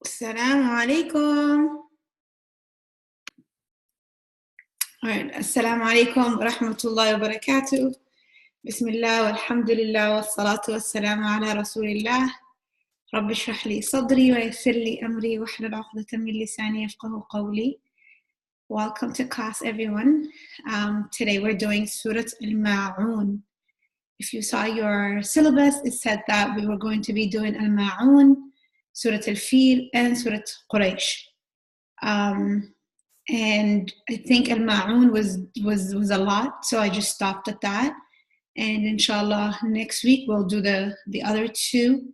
Assalamu alaikum. All right. Assalamu alaikum wa rahmatullahi wa barakatuh. Bismillah walhamdulillah wa salatu wa salamu ala rasulillah. Rabbi shrah li sadri wa yassir li amri wa hlul 'uqdatan min lisani yafqahu qawli. Welcome to class, everyone. Today we're doing Surat AlMa'oon. If you saw your syllabus, it said that we were going to be doing AlMa'oon, Surat Al-Fil, and Surat Quraysh. And I think AlMa'oon was a lot, so I just stopped at that. And inshallah, next week we'll do the other two,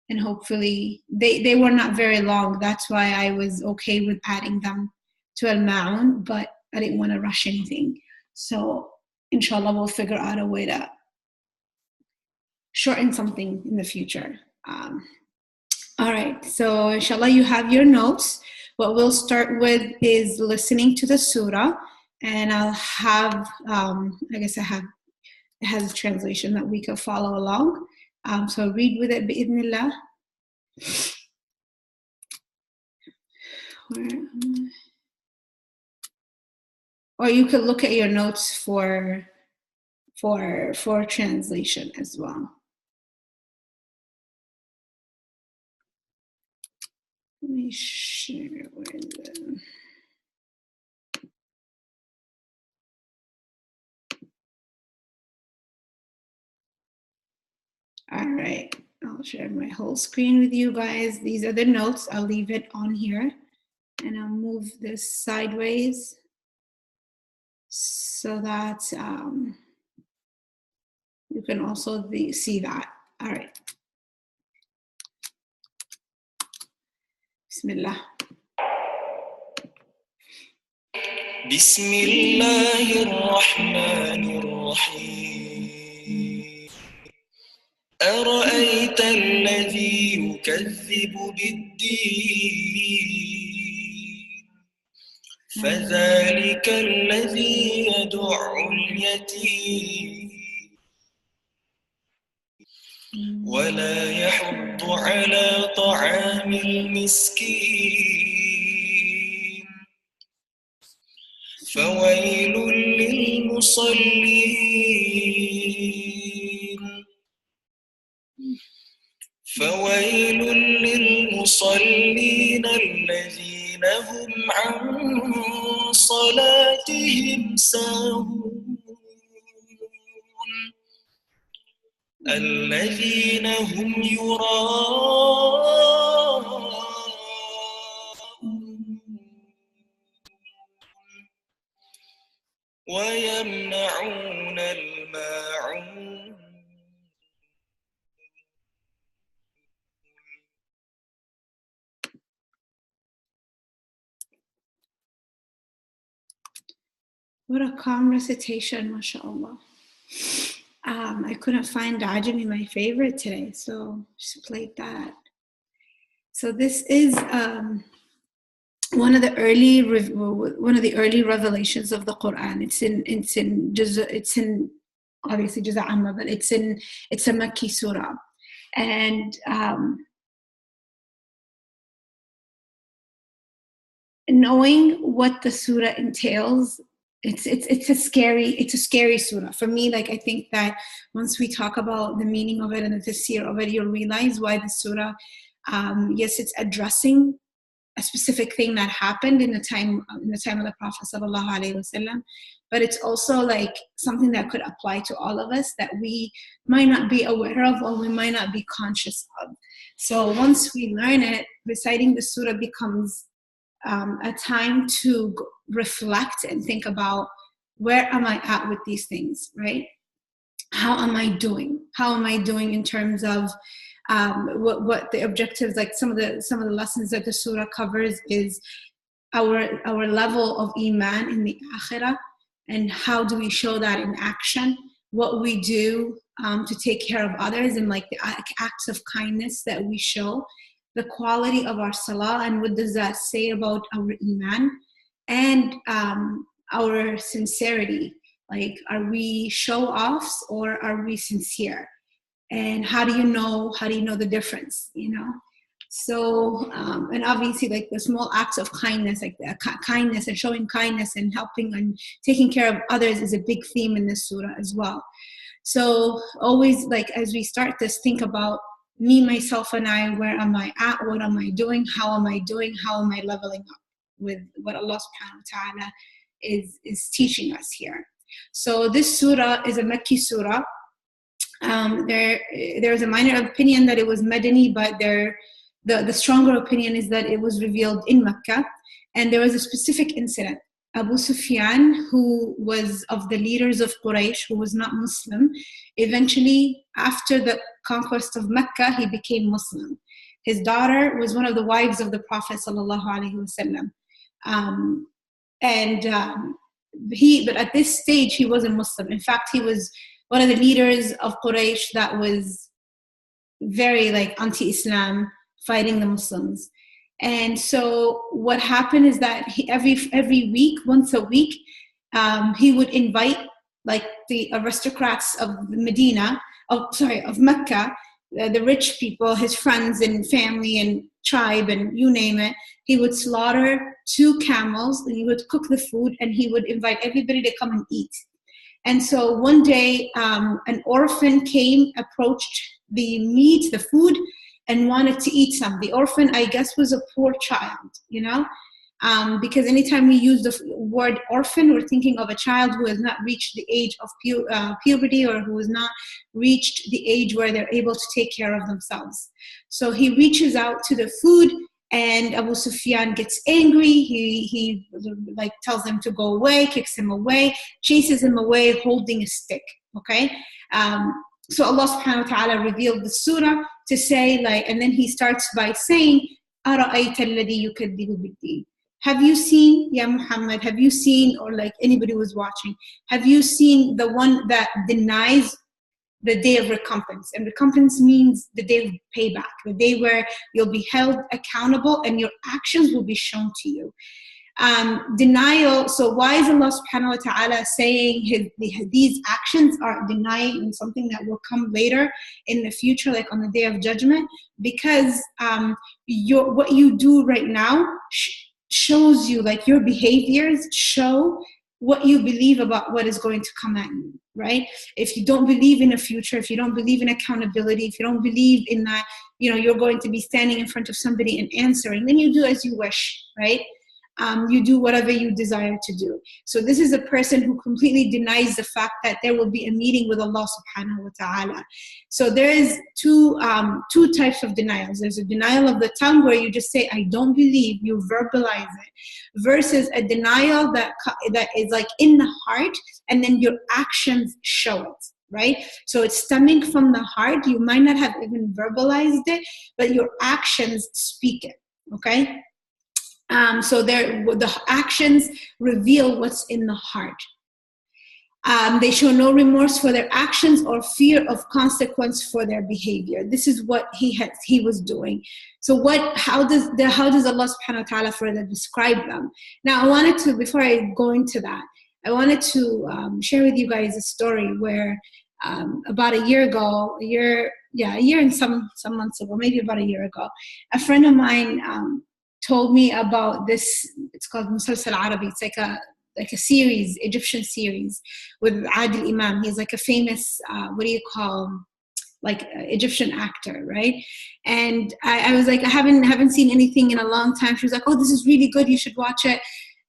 and hopefully they were not very long. That's why I was okay with adding them to AlMa'oon, but I didn't want to rush anything. So inshallah, we'll figure out a way to shorten something in the future. All right, so inshallah, you have your notes. What we'll start with is listening to the surah, and I'll have, I guess it has a translation that we can follow along. So read with it, bi'idhnillah. Or you could look at your notes for translation as well. Let me share with them. All right, I'll share my whole screen with you guys. These are the notes. I'll leave it on here, and I'll move this sideways so that you can also see that. All right. Bismillah. Bismillahirrahmanirrahim. أرأيت الذي يكذب بالدين فذلك الذي يدع اليتيم ولا يحض على طعام المسكين فويل للمصلين الذين هم عن صلاتهم ساهون الذين هم يراءون ويمنعون الماعون What a calm recitation, mashallah. I couldn't find Ajami, my favorite, today, so just played that. So this is one of the early revelations of the Quran. It's in obviously Juz' Amma, but it's a Makki surah, and knowing what the surah entails. It's a scary surah. For me, like, I think that once we talk about the meaning of it and the tafseer of it, you'll realize why the surah, yes, it's addressing a specific thing that happened in the time of the Prophet sallallahu alaihi wasallam, but it's also like something that could apply to all of us that we might not be aware of or we might not be conscious of. So once we learn it, reciting the surah becomes a time to reflect and think about, where am I at with these things, right? How am I doing? How am I doing in terms of what the objectives? Like some of the lessons that the surah covers is our level of iman in the akhirah, and how do we show that in action? What we do to take care of others, and like the acts of kindness that we show. The quality of our salah, and what does that say about our iman, and our sincerity. Like, are we show-offs or are we sincere? And how do you know the difference, you know? So, and obviously, like the small acts of kindness, like the kindness and showing kindness and helping and taking care of others is a big theme in this surah as well. So always, like, as we start this, think about me, myself, and I. Where am I at? What am I doing? How am I doing? How am I leveling up with what Allah subhanahu wa ta'ala is teaching us here? So this surah is a Makki surah. There's a minor opinion that it was Madani, but the stronger opinion is that it was revealed in Mecca. And there was a specific incident. Abu Sufyan, who was of the leaders of Quraysh, who was not Muslim, eventually, after the conquest of Mecca, he became Muslim. His daughter was one of the wives of the Prophet sallallahu alaihi wasallam. But at this stage, he wasn't Muslim. In fact, he was one of the leaders of Quraysh that was very like anti-Islam, fighting the Muslims. And so what happened is that every week, once a week, he would invite like the aristocrats of Mecca, the rich people, his friends and family and tribe and you name it. He would slaughter 2 camels and he would cook the food and he would invite everybody to come and eat. And so one day, an orphan approached the food, and wanted to eat some. The orphan, I guess, was a poor child, because anytime we use the word orphan, we're thinking of a child who has not reached the age of puberty, or who has not reached the age where they're able to take care of themselves. So he reaches out to the food, and Abu Sufyan gets angry. He like tells him to go away, kicks him away, chases him away, holding a stick. Okay. So Allah subhanahu wa ta'ala revealed the surah to say, like, and then he starts by saying, أَرَأَيْتَ الَّذِي يُكَذِّبُ بِالدِّينِ. Have you seen, Ya Muhammad, have you seen, or like anybody who's watching, have you seen the one that denies the day of recompense? And recompense means the day of payback, the day where you'll be held accountable and your actions will be shown to you. Denial. So why is Allah subhanahu wa ta'ala saying these actions are denying something that will come later in the future, like on the day of judgment? Because what you do right now shows you, like your behaviors show what you believe about what is going to come at you, right? If you don't believe in a future, if you don't believe in accountability, if you don't believe in that, you're going to be standing in front of somebody and answering, then you do as you wish, right? You do whatever you desire to do. So this is a person who completely denies the fact that there will be a meeting with Allah subhanahu wa ta'ala. So there is two types of denials. There's a denial of the tongue where you just say, I don't believe, you verbalize it, versus a denial that is like in the heart, and then your actions show it, right? So it's stemming from the heart. You might not have even verbalized it, but your actions speak it, okay? So the actions reveal what's in the heart. They show no remorse for their actions or fear of consequence for their behavior. This is what he was doing. So how does Allah subhanahu wa ta'ala further describe them? Now I wanted to, before I go into that, I wanted to share with you guys a story where about a year and some months ago, maybe about a year ago, a friend of mine told me about this. It's called Musalsal Arabi. It's like a series, Egyptian series with Adil Imam. He's like a famous, Egyptian actor, right? And I was like, I haven't seen anything in a long time. She was like, oh, this is really good. You should watch it.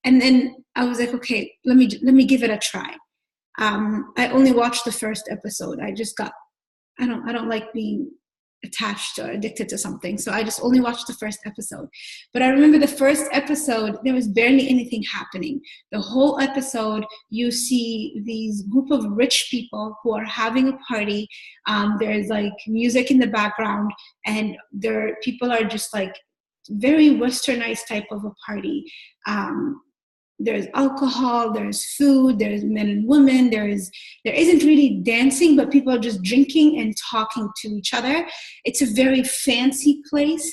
And then I was like, okay, let me give it a try. I only watched the first episode. I don't like being attached or addicted to something. So I just only watched the first episode. But I remember the first episode, there was barely anything happening. The whole episode, you see these group of rich people who are having a party. There's like music in the background, and people are just like very westernized type of a party. There's alcohol, there's food, there's men and women, there isn't really dancing, but people are just drinking and talking to each other. It's a very fancy place.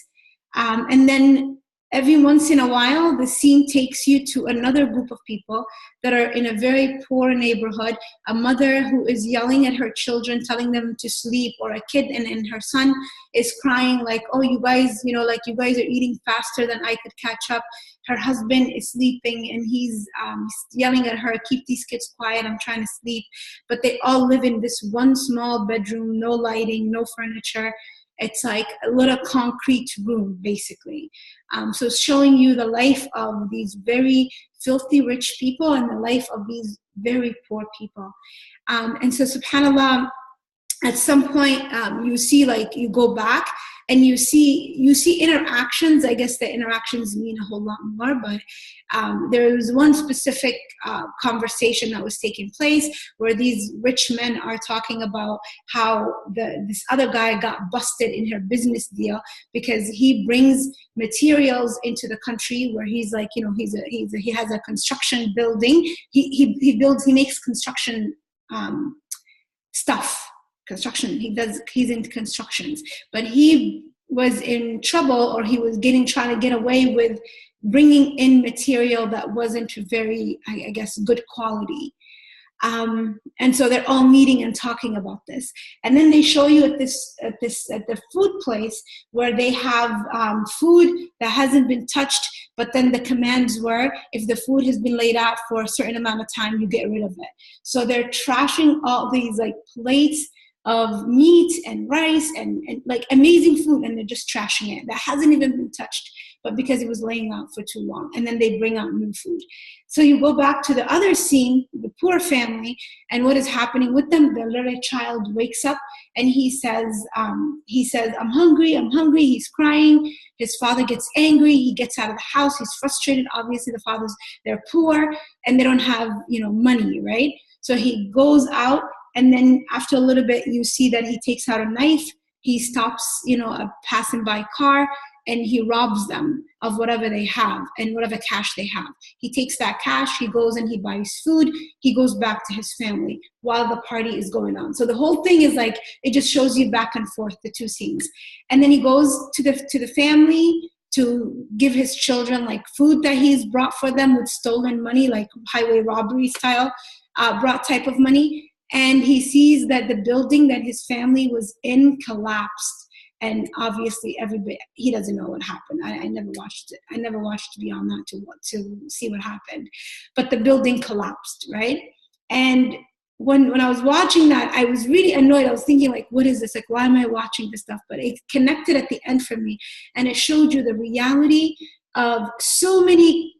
And then every once in a while, the scene takes you to another group of people that are in a very poor neighborhood. A mother who is yelling at her children, telling them to sleep, or a kid and her son is crying like, oh, you guys, like you guys are eating faster than I could catch up. Her husband is sleeping and he's yelling at her, keep these kids quiet, I'm trying to sleep. But they all live in this one small bedroom, no lighting, no furniture. It's like a little concrete room, basically. So it's showing you the life of these very filthy rich people and the life of these very poor people. And so, subhanAllah, at some point you see, like, you go back and you see interactions. I guess the interactions mean a whole lot more, but there was one specific conversation that was taking place where these rich men are talking about how this other guy got busted in her business deal because he brings materials into the country where he's like, he has a construction building. He makes construction stuff. Construction. He's into constructions, but he was in trouble, or he was trying to get away with bringing in material that wasn't very, I guess, good quality. And so they're all meeting and talking about this. And then they show you at the food place where they have food that hasn't been touched, but then the commands were, if the food has been laid out for a certain amount of time, you get rid of it. So they're trashing all these like plates of meat and rice and like amazing food, and they're just trashing it. That hasn't even been touched, but because it was laying out for too long. And then they bring out new food. So you go back to the other scene, the poor family, and what is happening with them. The little child wakes up and he says, I'm hungry. He's crying. His father gets angry. He gets out of the house. He's frustrated. Obviously they're poor and they don't have, money, right? So he goes out. And then after a little bit, you see that he takes out a knife. He stops, a passing by car, and he robs them of whatever they have and whatever cash they have. He takes that cash, he goes and he buys food. He goes back to his family while the party is going on. So the whole thing is like, it just shows you back and forth, the two scenes. And then he goes to the family to give his children like food that he's brought for them with stolen money, like highway robbery style, brought type of money. And he sees that the building that his family was in collapsed. And obviously he doesn't know what happened. I never watched it. I never watched beyond that to see what happened. But the building collapsed, right? And when I was watching that, I was really annoyed. I was thinking, like, what is this? Like, why am I watching this stuff? But it connected at the end for me. And it showed you the reality of so many,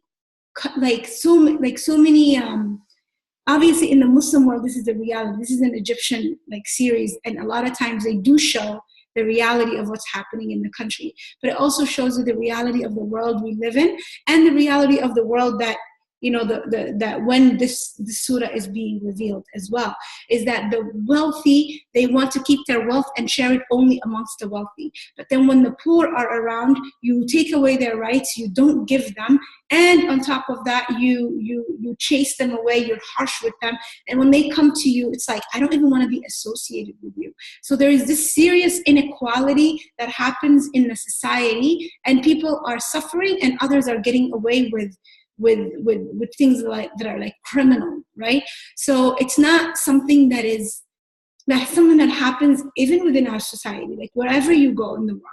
obviously in the Muslim world, this is the reality. This is an Egyptian series, and a lot of times they do show the reality of what's happening in the country. But it also shows you the reality of the world we live in, and the reality of the world that, that when this surah is being revealed as well, is that the wealthy, they want to keep their wealth and share it only amongst the wealthy. But then when the poor are around, you take away their rights, you don't give them, and on top of that, you chase them away, you're harsh with them. And when they come to you, it's like, I don't even want to be associated with you. So there is this serious inequality that happens in the society, and people are suffering and others are getting away with things that are like criminal, right? So it's not something that's something that happens even within our society, like wherever you go in the world.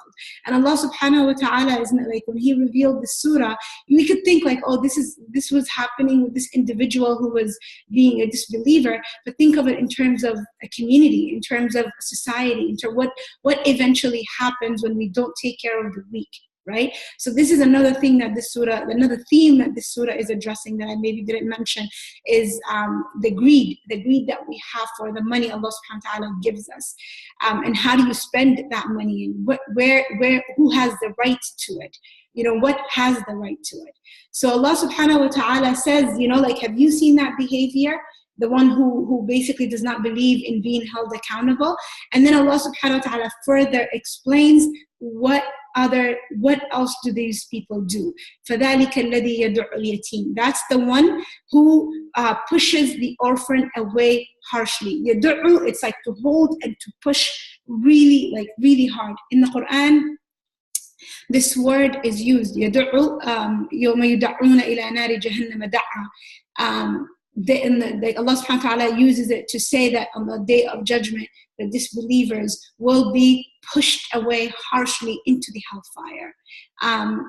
And Allah subhanahu wa ta'ala, isn't it, like when he revealed the surah, we could think like, oh, this was happening with this individual who was being a disbeliever, but think of it in terms of a community, in terms of a society, in terms of what eventually happens when we don't take care of the weak. Right? So this is another thing that another theme that this surah is addressing that I maybe didn't mention, is the greed that we have for the money Allah subhanahu wa ta'ala gives us. And how do you spend that money, and who has the right to it? What has the right to it? So Allah subhanahu wa ta'ala says, have you seen that behavior? The one who basically does not believe in being held accountable. And then Allah subhanahu wa ta'ala further explains what else do these people do? فَذَلِكَ الَّذِي يَدُعُ الْيَتِيمِ. That's the one who pushes the orphan away harshly. يَدُعُ, it's like to hold and to push really hard. In the Quran, This word is used, يدعو, يوم يدعون إلى نار جهنم دعا. Allah subhanahu wa ta'ala uses it to say that on the day of judgment, the disbelievers will be pushed away harshly into the hellfire.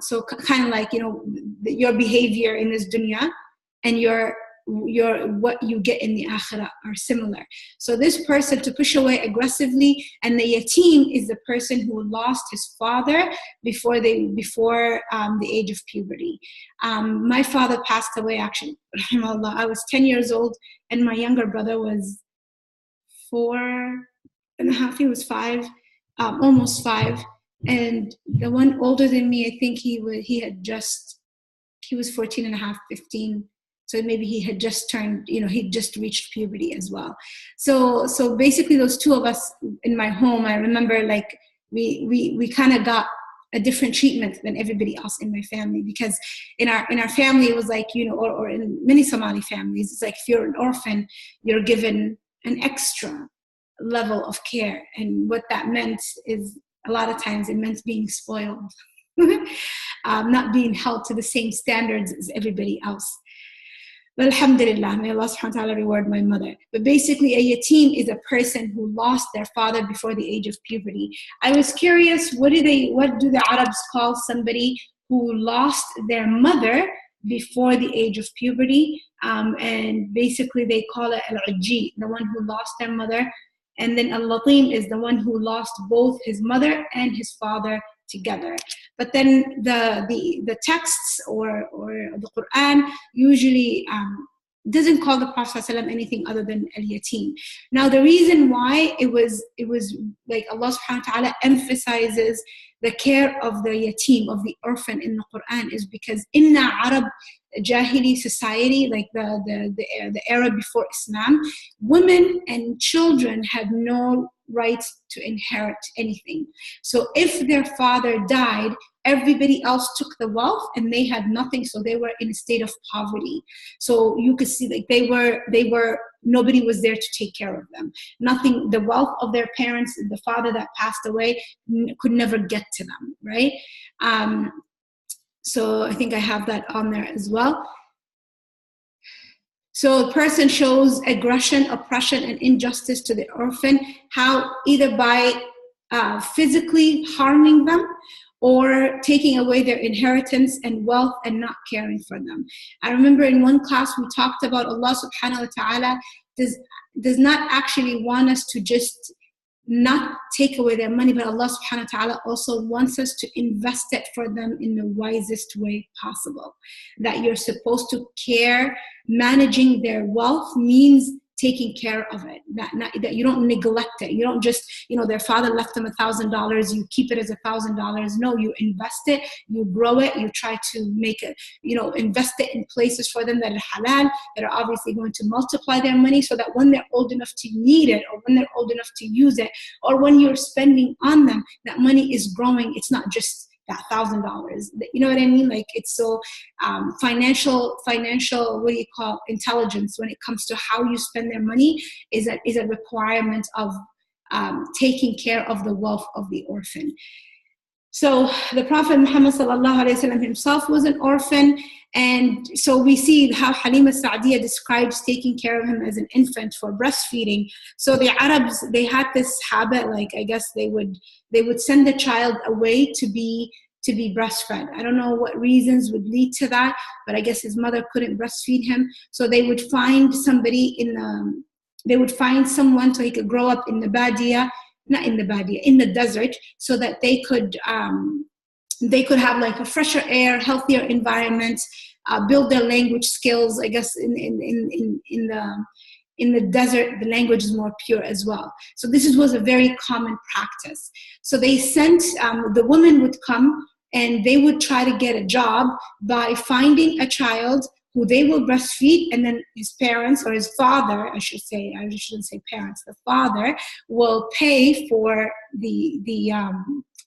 So kind of like, your behavior in this dunya and your what you get in the akhirah are similar. So this person to push away aggressively, and the yatim is the person who lost his father before the age of puberty. My father passed away, actually, rahimahullah. I was 10 years old, and my younger brother was 4.5. He was 5, almost 5, and the one older than me, I think he was 14.5, 15. So maybe he had just turned, he'd just reached puberty as well. So basically those two of us in my home, I remember like we kind of got a different treatment than everybody else in my family, because in our family it was like, or in many Somali families, it's like if you're an orphan, you're given an extra level of care. And what that meant is a lot of times it meant being spoiled, not being held to the same standards as everybody else. Well, alhamdulillah, may Allah subhanahu wa ta'ala reward my mother. But basically, a yatim is a person who lost their father before the age of puberty. I was curious, what do the Arabs call somebody who lost their mother before the age of puberty? And basically, they call it al-ajji, the one who lost their mother. And then al-latim is the one who lost both his mother and his father together. But then the texts or the Quran usually doesn't call the Prophet ﷺ anything other than al-yatim. Now the reason why it was like Allah subhanahu wa ta'ala emphasizes the care of the yatim, of the orphan in the Quran, is because in the Arab Jahili society, like the era before Islam, women and children had no right to inherit anything. So if their father died, everybody else took the wealth and they had nothing, so they were in a state of poverty. So you could see like they were nobody was there to take care of them. Nothing, the wealth of their parents, the father that passed away, could never get to them, right? So I think I have that on there as well. So a person shows aggression, oppression, and injustice to the orphan, how either by physically harming them or taking away their inheritance and wealth and not caring for them. I remember in one class we talked about Allah subhanahu wa ta'ala does not actually want us to just not take away their money, but Allah subhanahu wa ta'ala also wants us to invest it for them in the wisest way possible. That you're supposed to care. Managing their wealth means taking care of it, that you don't neglect it. You don't just, their father left them $1,000, you keep it as $1,000. No, you invest it, you grow it, you try to make it, invest it in places for them that are halal, that are obviously going to multiply their money, so that when they're old enough to need it, or when they're old enough to use it, or when you're spending on them, that money is growing. It's not just that $1,000. You know what I mean? Like, it's so financial, what do you call, intelligence when it comes to how you spend their money is a requirement of taking care of the wealth of the orphan. So the Prophet Muhammad sallallahu alaihi wasallam himself was an orphan, and so we see how Halima Sa'diyah describes taking care of him as an infant for breastfeeding. So the Arabs, they had this habit, like I guess they would send the child away to be breastfed. I don't know what reasons would lead to that, but I guess his mother couldn't breastfeed him, so they would find somebody someone so he could grow up in the badia. Not in the badia, in the desert, so that they could have like a fresher air, healthier environment, build their language skills. I guess in the desert, the language is more pure as well. So this was a very common practice. So they sent, the woman would come and they would try to get a job by finding a child who they will breastfeed, and then his parents, or his father, I shouldn't say parents, the father will pay for the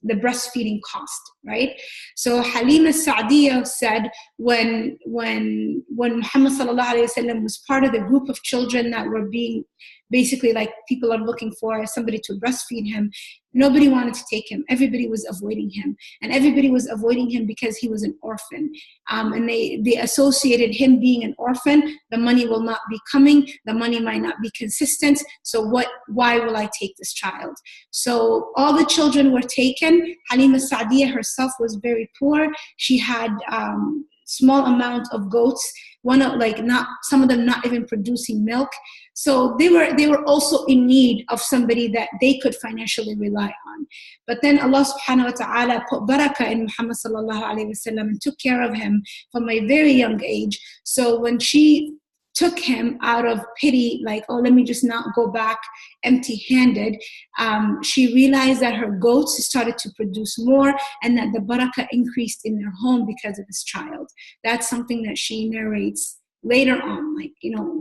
breastfeeding cost, right? So Halima Sa'diyah said when Muhammad sallallahu alaihi wasallam was part of the group of children that were being basically like people are looking for somebody to breastfeed him. Nobody wanted to take him. Everybody was avoiding him. And everybody was avoiding him because he was an orphan. And they associated him being an orphan. The money will not be coming. The money might not be consistent. So why will I take this child? So all the children were taken. Halima Sa'diyah herself was very poor. She had small amount of goats, some of them not even producing milk. So they were also in need of somebody that they could financially rely on. But then Allah subhanahu wa ta'ala put barakah in Muhammad sallallahu alayhi wasallam and took care of him from a very young age. So when she took him out of pity, like, oh, let me just not go back empty-handed, she realized that her goats started to produce more and that the barakah increased in their home because of this child. That's something that she narrates later on, like, you know,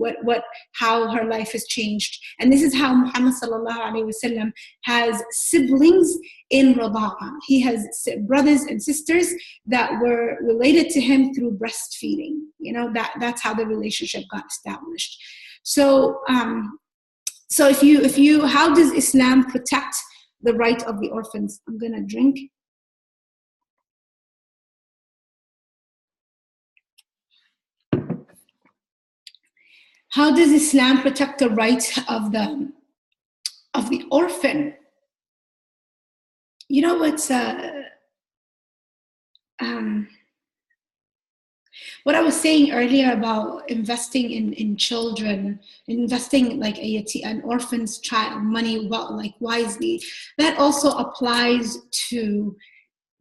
how her life has changed. And this is how Muhammad sallallahu alaihi wasallam has siblings in Rada'ah. He has brothers and sisters that were related to him through breastfeeding. You know, that's how the relationship got established. So, if you, how does Islam protect the right of the orphans? I'm gonna drink. How does Islam protect the rights of the orphan? You know what's what I was saying earlier about investing in children, investing like an orphan's child money wisely, that also applies to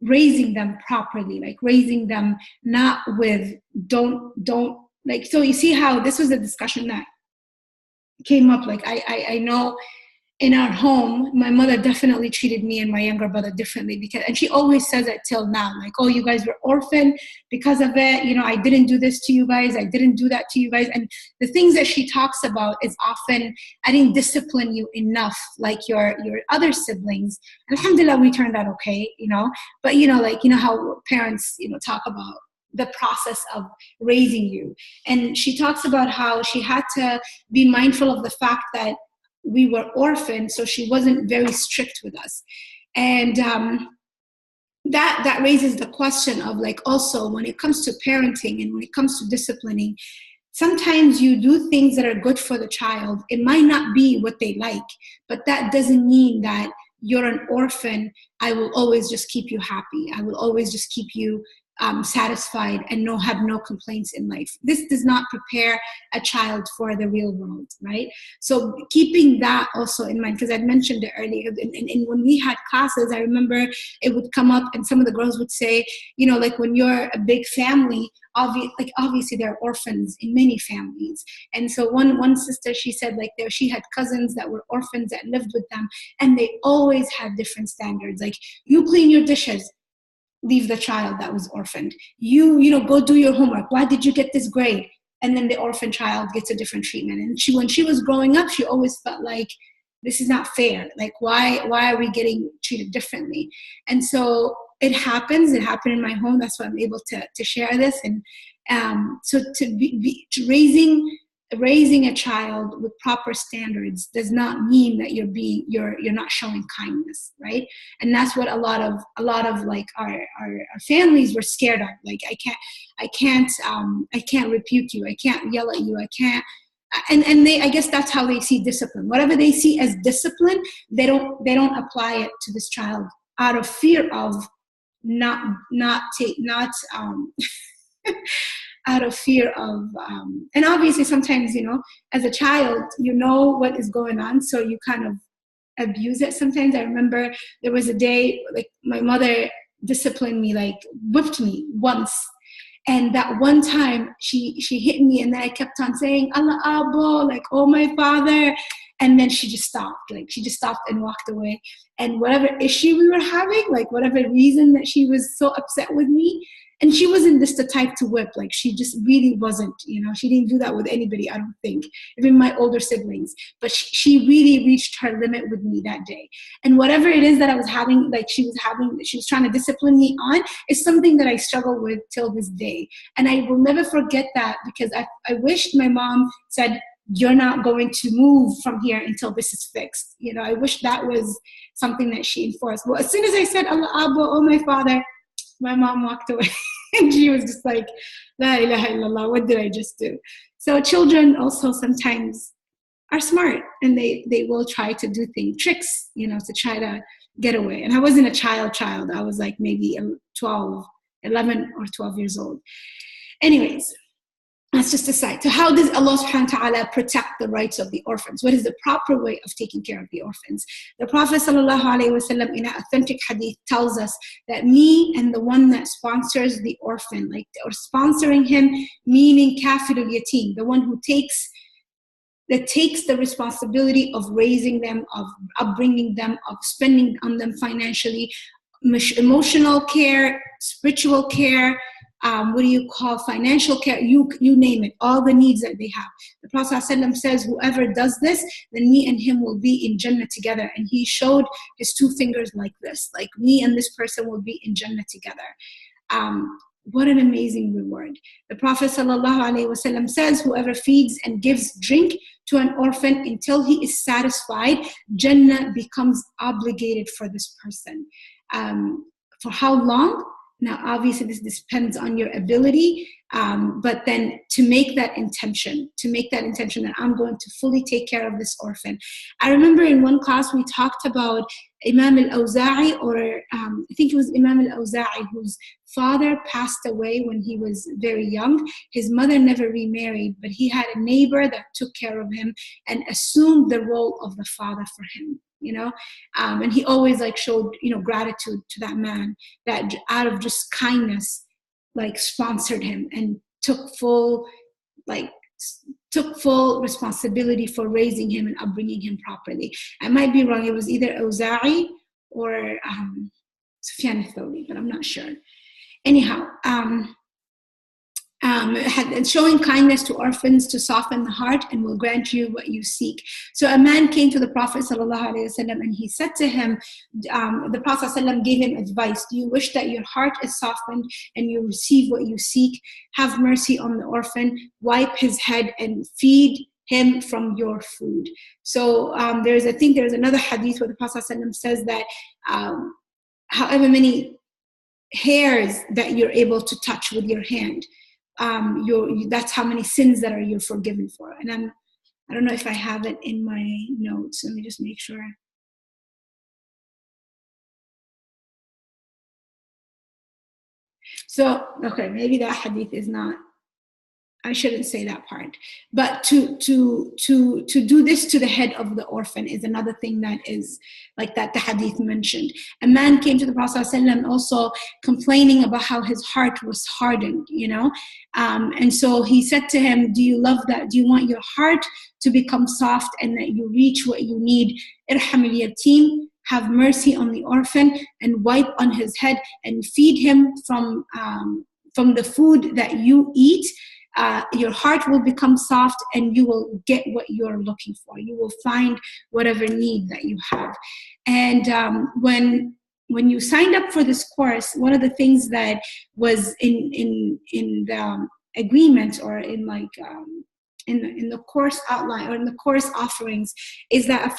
raising them properly, like raising them not with don't like. So you see how this was a discussion that came up. Like I know in our home, my mother definitely treated me and my younger brother differently and she always says it till now, like, oh, you guys were orphaned because of it. You know, I didn't do this to you guys. I didn't do that to you guys. And the things that she talks about is often, I didn't discipline you enough like your other siblings. Alhamdulillah, we turned out okay, you know. But, you know, like, you know how parents, you know, talk about the process of raising you. And she talks about how she had to be mindful of the fact that we were orphaned, so she wasn't very strict with us. And that raises the question of, like, also when it comes to parenting and when it comes to disciplining, sometimes you do things that are good for the child. It might not be what they like, but that doesn't mean that you're an orphan. I will always just keep you happy. I will always just keep you satisfied and have no complaints in life. This does not prepare a child for the real world, right? So keeping that also in mind, because I'd mentioned it earlier, and when we had classes, I remember it would come up and some of the girls would say, you know, like, when you're a big family, obviously there are orphans in many families. And so one sister, she said, like, she had cousins that were orphans that lived with them, and they always had different standards. Like, you clean your dishes, leave the child that was orphaned. You know, go do your homework. Why did you get this grade? And then the orphan child gets a different treatment. And when she was growing up, she always felt like, this is not fair. Like, why are we getting treated differently? And so it happens. It happened in my home. That's why I'm able to share this. And so to be raising a child with proper standards does not mean that you're not showing kindness, right? And that's what a lot of like our families were scared of. Like, I can't rebuke you, I can't yell at you, I can't. And I guess that's how they see discipline. Whatever they see as discipline, they don't apply it to this child out of fear of out of fear of, and obviously sometimes, you know, as a child, you know what is going on, so you kind of abuse it sometimes. I remember there was a day, like, my mother disciplined me, like, whipped me once. And that one time she hit me, and then I kept on saying, Allah Abo, like, oh my father. And then she just stopped. Like, she just stopped and walked away. And whatever issue we were having, like, whatever reason that she was so upset with me, and she wasn't just the type to whip. Like, she just really wasn't, you know, she didn't do that with anybody, I don't think, even my older siblings. But she really reached her limit with me that day. And whatever it is that I was having, like, she was trying to discipline me on, is something that I struggle with till this day. And I will never forget that, because I wished my mom said, you're not going to move from here until this is fixed. You know, I wish that was something that she enforced. Well, as soon as I said, Allah Abba, oh my father, my mom walked away. And she was just like, La ilaha illallah, what did I just do? So children also sometimes are smart, and they will try to do tricks, you know, to try to get away. And I wasn't a child. I was like maybe 11 or 12 years old. Anyways, that's just a side. So how does Allah subhanahu wa ta'ala protect the rights of the orphans? What is the proper way of taking care of the orphans? The Prophet sallallahu alaihi wasallam in an authentic hadith tells us that me and the one that sponsors the orphan, like, or sponsoring him, meaning kafirul yatim, the one who takes the responsibility of raising them, of upbringing them, of spending on them financially, emotional care, spiritual care, financial care, you name it, all the needs that they have. The Prophet ﷺ says, whoever does this, then me and him will be in Jannah together. And he showed his two fingers like this, like me and this person will be in Jannah together. What an amazing reward. The Prophet ﷺ says, whoever feeds and gives drink to an orphan until he is satisfied, Jannah becomes obligated for this person. For how long? Now, obviously, this depends on your ability, but then to make that intention that I'm going to fully take care of this orphan. I remember in one class we talked about Imam al-Awza'i, or I think it was Imam al-Awza'i, whose father passed away when he was very young. His mother never remarried, but he had a neighbor that took care of him and assumed the role of the father for him. You know, and he always like showed, you know, gratitude to that man that out of just kindness, like sponsored him and took full responsibility for raising him and upbringing him properly. I might be wrong. It was either Awza'i or Sufyan al-Thawri, but I'm not sure. Anyhow, showing kindness to orphans to soften the heart and will grant you what you seek. So a man came to the Prophet ﷺ and he said to him, the Prophet ﷺ gave him advice. Do you wish that your heart is softened and you receive what you seek? Have mercy on the orphan, wipe his head and feed him from your food. So there's another hadith where the Prophet ﷺ says that however many hairs that you're able to touch with your hand, that's how many sins that you're forgiven for. And I don't know if I have it in my notes. Let me just make sure. So, okay, maybe that hadith is not, I shouldn't say that part. But to do this to the head of the orphan is another thing that is like that the hadith mentioned. A man came to the Prophet ﷺ also complaining about how his heart was hardened, you know. And so he said to him, do you love that? Do you want your heart to become soft and that you reach what you need? Irham al-yatim, have mercy on the orphan and wipe on his head and feed him from the food that you eat. Your heart will become soft and you will get what you're looking for. You will find whatever need that you have. And when you signed up for this course, one of the things that was in the agreement or in the course outline or in the course offerings is that a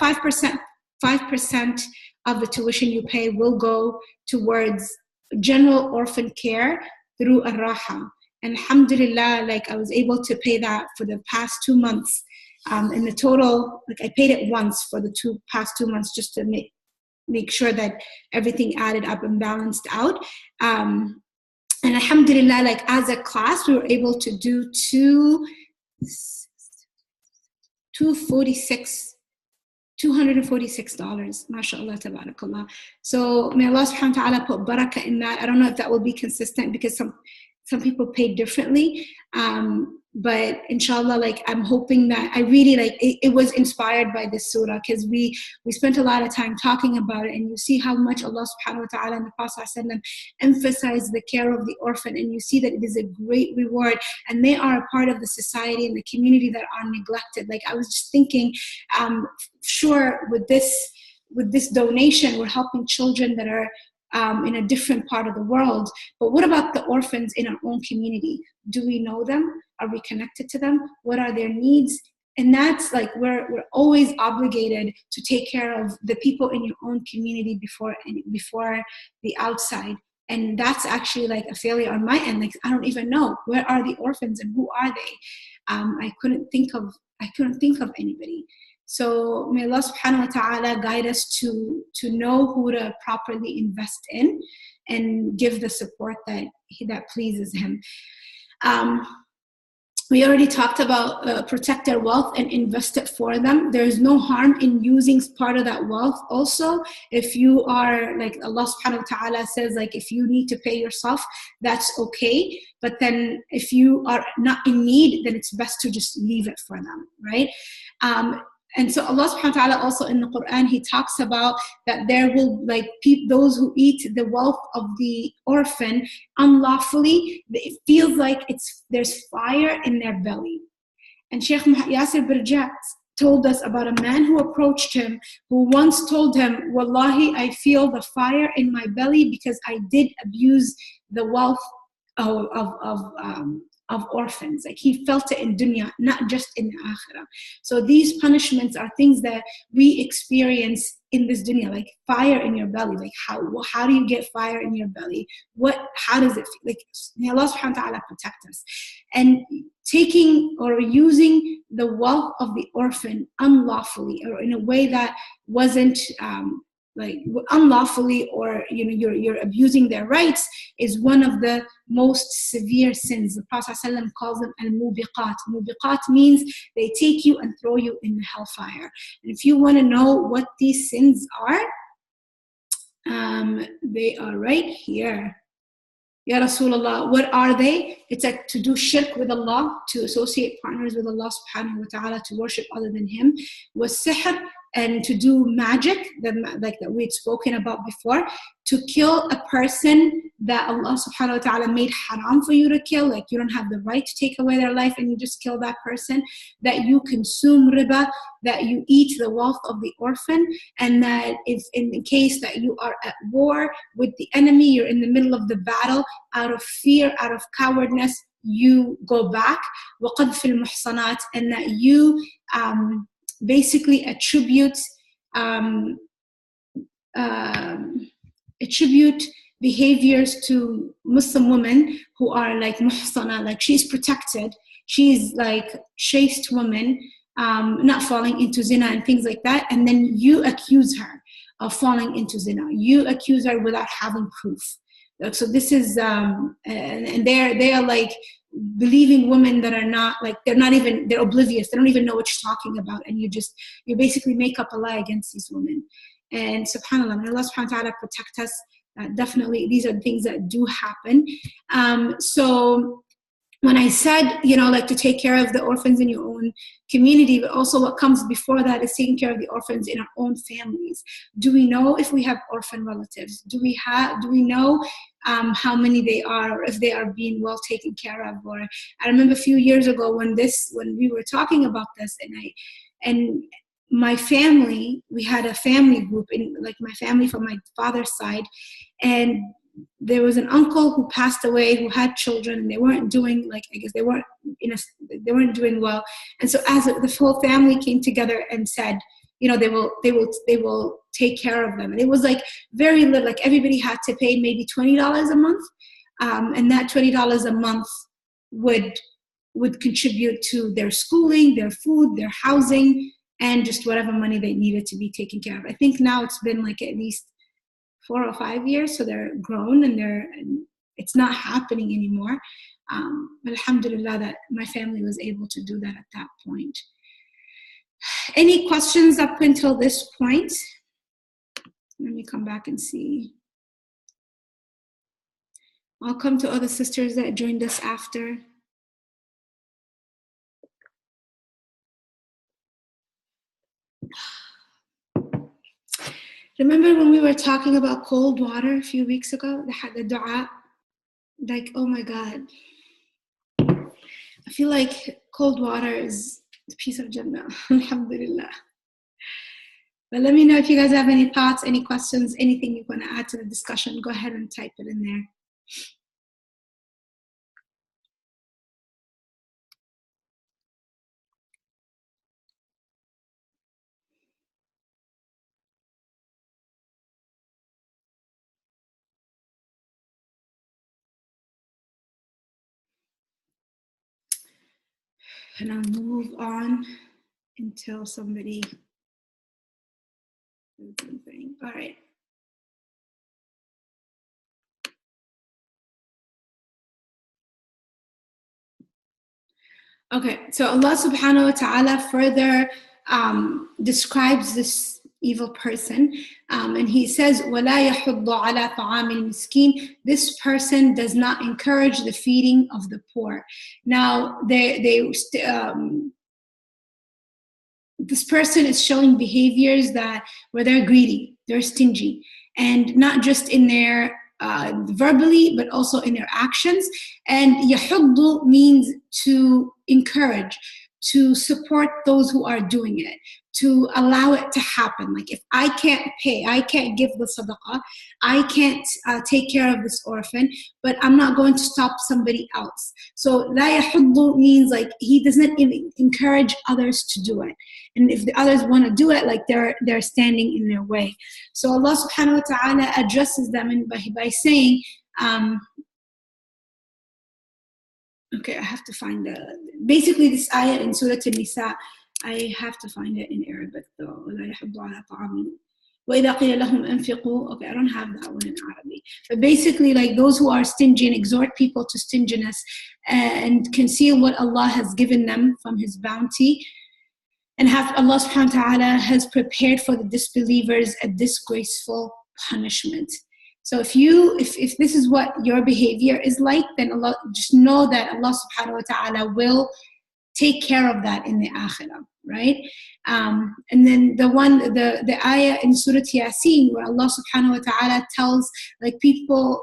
5% of the tuition you pay will go towards general orphan care through Ar-Raha. And alhamdulillah, like I was able to pay that for the past 2 months. In the total, like I paid it once for the past 2 months just to make sure that everything added up and balanced out. And alhamdulillah, like as a class, we were able to do $246, mashallah, tabarakallah. So may Allah subhanahu wa ta'ala put barakah in that. I don't know if that will be consistent because some people pay differently. But inshallah, like I'm hoping that I really like it was inspired by this surah because we spent a lot of time talking about it, and you see how much Allah subhanahu wa ta'ala and the Prophet emphasize the care of the orphan, and you see that it is a great reward and they are a part of the society and the community that are neglected. Like I was just thinking, sure, with this donation we're helping children that are in a different part of the world, but what about the orphans in our own community? Do we know them? Are we connected to them? What are their needs? And that's like we're always obligated to take care of the people in your own community before the outside. And that's actually like a failure on my end. Like, I don't even know where are the orphans and who are they. I couldn't think of anybody. So may Allah subhanahu wa ta'ala guide us to know who to properly invest in and give the support that pleases him. We already talked about protect their wealth and invest it for them. There is no harm in using part of that wealth also. If you are, like Allah subhanahu wa ta'ala says, like if you need to pay yourself, that's okay. But then if you are not in need, then it's best to just leave it for them, right? And so Allah subhanahu wa ta'ala also in the Quran, he talks about that there will like those who eat the wealth of the orphan unlawfully, it feels like there's fire in their belly. And Sheikh Yasir Birjat told us about a man who approached him, who once told him, Wallahi, I feel the fire in my belly because I did abuse the wealth of orphans. Like he felt it in dunya, not just in the akhirah. So these punishments are things that we experience in this dunya, like fire in your belly. Like how do you get fire in your belly? How does it feel? Like may Allah subhanahu wa ta'ala protect us. And taking or using the wealth of the orphan unlawfully or in a way that wasn't like unlawfully, or you're abusing their rights, is one of the most severe sins. The Prophet ﷺ calls them al-mubiqat. Mubiqat means they take you and throw you in the hellfire. And if you want to know what these sins are, they are right here. Ya Rasulullah, what are they? It's like to do shirk with Allah, to associate partners with Allah subhanahu wa ta'ala, to worship other than him, was sihr, and to do magic, like that we'd spoken about before, to kill a person that Allah subhanahu wa ta'ala made haram for you to kill, like you don't have the right to take away their life and you just kill that person, that you consume riba, that you eat the wealth of the orphan, and that if in the case that you are at war with the enemy, you're in the middle of the battle, out of fear, out of cowardness, you go back, وَقَذْفِ الْمُحْصَنَاتِ, and that you basically attribute behaviors to Muslim women who are like muhsana, like she's protected, she's like chaste woman, not falling into zina and things like that, and then you accuse her of falling into zina. You accuse her without having proof. So this is and they are like believing women that are not like, they're oblivious, they don't even know what you're talking about, and you basically make up a lie against these women. And subhanallah, may Allah subhanahu wa ta'ala protect us. Definitely these are things that do happen. So when I said, like to take care of the orphans in your own community, but also what comes before that is taking care of the orphans in our own families. Do we know if we have orphan relatives? Do we know how many they are, or if they are being well taken care of? Or I remember a few years ago when we were talking about this, and my family, we had a family group, in like my family from my father's side, and there was an uncle who passed away who had children, and they weren't doing they weren't doing well. And so as the whole family came together and said, they will take care of them. And it was like very little, like everybody had to pay maybe $20 a month. And that $20 a month would contribute to their schooling, their food, their housing, and just whatever money they needed to be taken care of. I think now it's been like at least 4 or 5 years, so they're grown and it's not happening anymore. But alhamdulillah that my family was able to do that at that point. Any questions up until this point? Let me come back and see. I'll come to other sisters that joined us after. Remember when we were talking about cold water a few weeks ago? The dua, like, oh my God. I feel like cold water is the piece of Jannah, alhamdulillah. But let me know if you guys have any thoughts, any questions, anything you want to add to the discussion. Go ahead and type it in there. And I'll move on until somebody says something. All right. Okay, so Allah subhanahu wa ta'ala further describes this evil person, and he says, وَلَا يَحُضُّ عَلَى طَعَامِ الْمِسْكِينِ. This person does not encourage the feeding of the poor. Now, this person is showing behaviors where they're greedy, they're stingy, and not just in their verbally, but also in their actions. And yahuddu means to encourage, to support those who are doing it, to allow it to happen. Like if I can't pay, I can't give the sadaqah, I can't take care of this orphan, but I'm not going to stop somebody else. So la yahuddu means like he doesn't even encourage others to do it. And if the others want to do it, like they're standing in their way. So Allah subhanahu wa ta'ala addresses them by saying, okay, I have to find basically this ayah in Surah An-Nisa, I have to find it in Arabic though. وَإِذَا قِيلَ لَهُمْ أَنْفِقُوا. Okay, I don't have that one in Arabic. But basically, like those who are stingy and exhort people to stinginess and conceal what Allah has given them from His bounty, and have Allah subhanahu wa ta'ala has prepared for the disbelievers a disgraceful punishment. So if this is what your behavior is like, then Allah, just know that Allah subhanahu wa ta'ala will take care of that in the akhirah, right? And then the ayah in Surah Yasin where Allah subhanahu wa ta'ala tells like people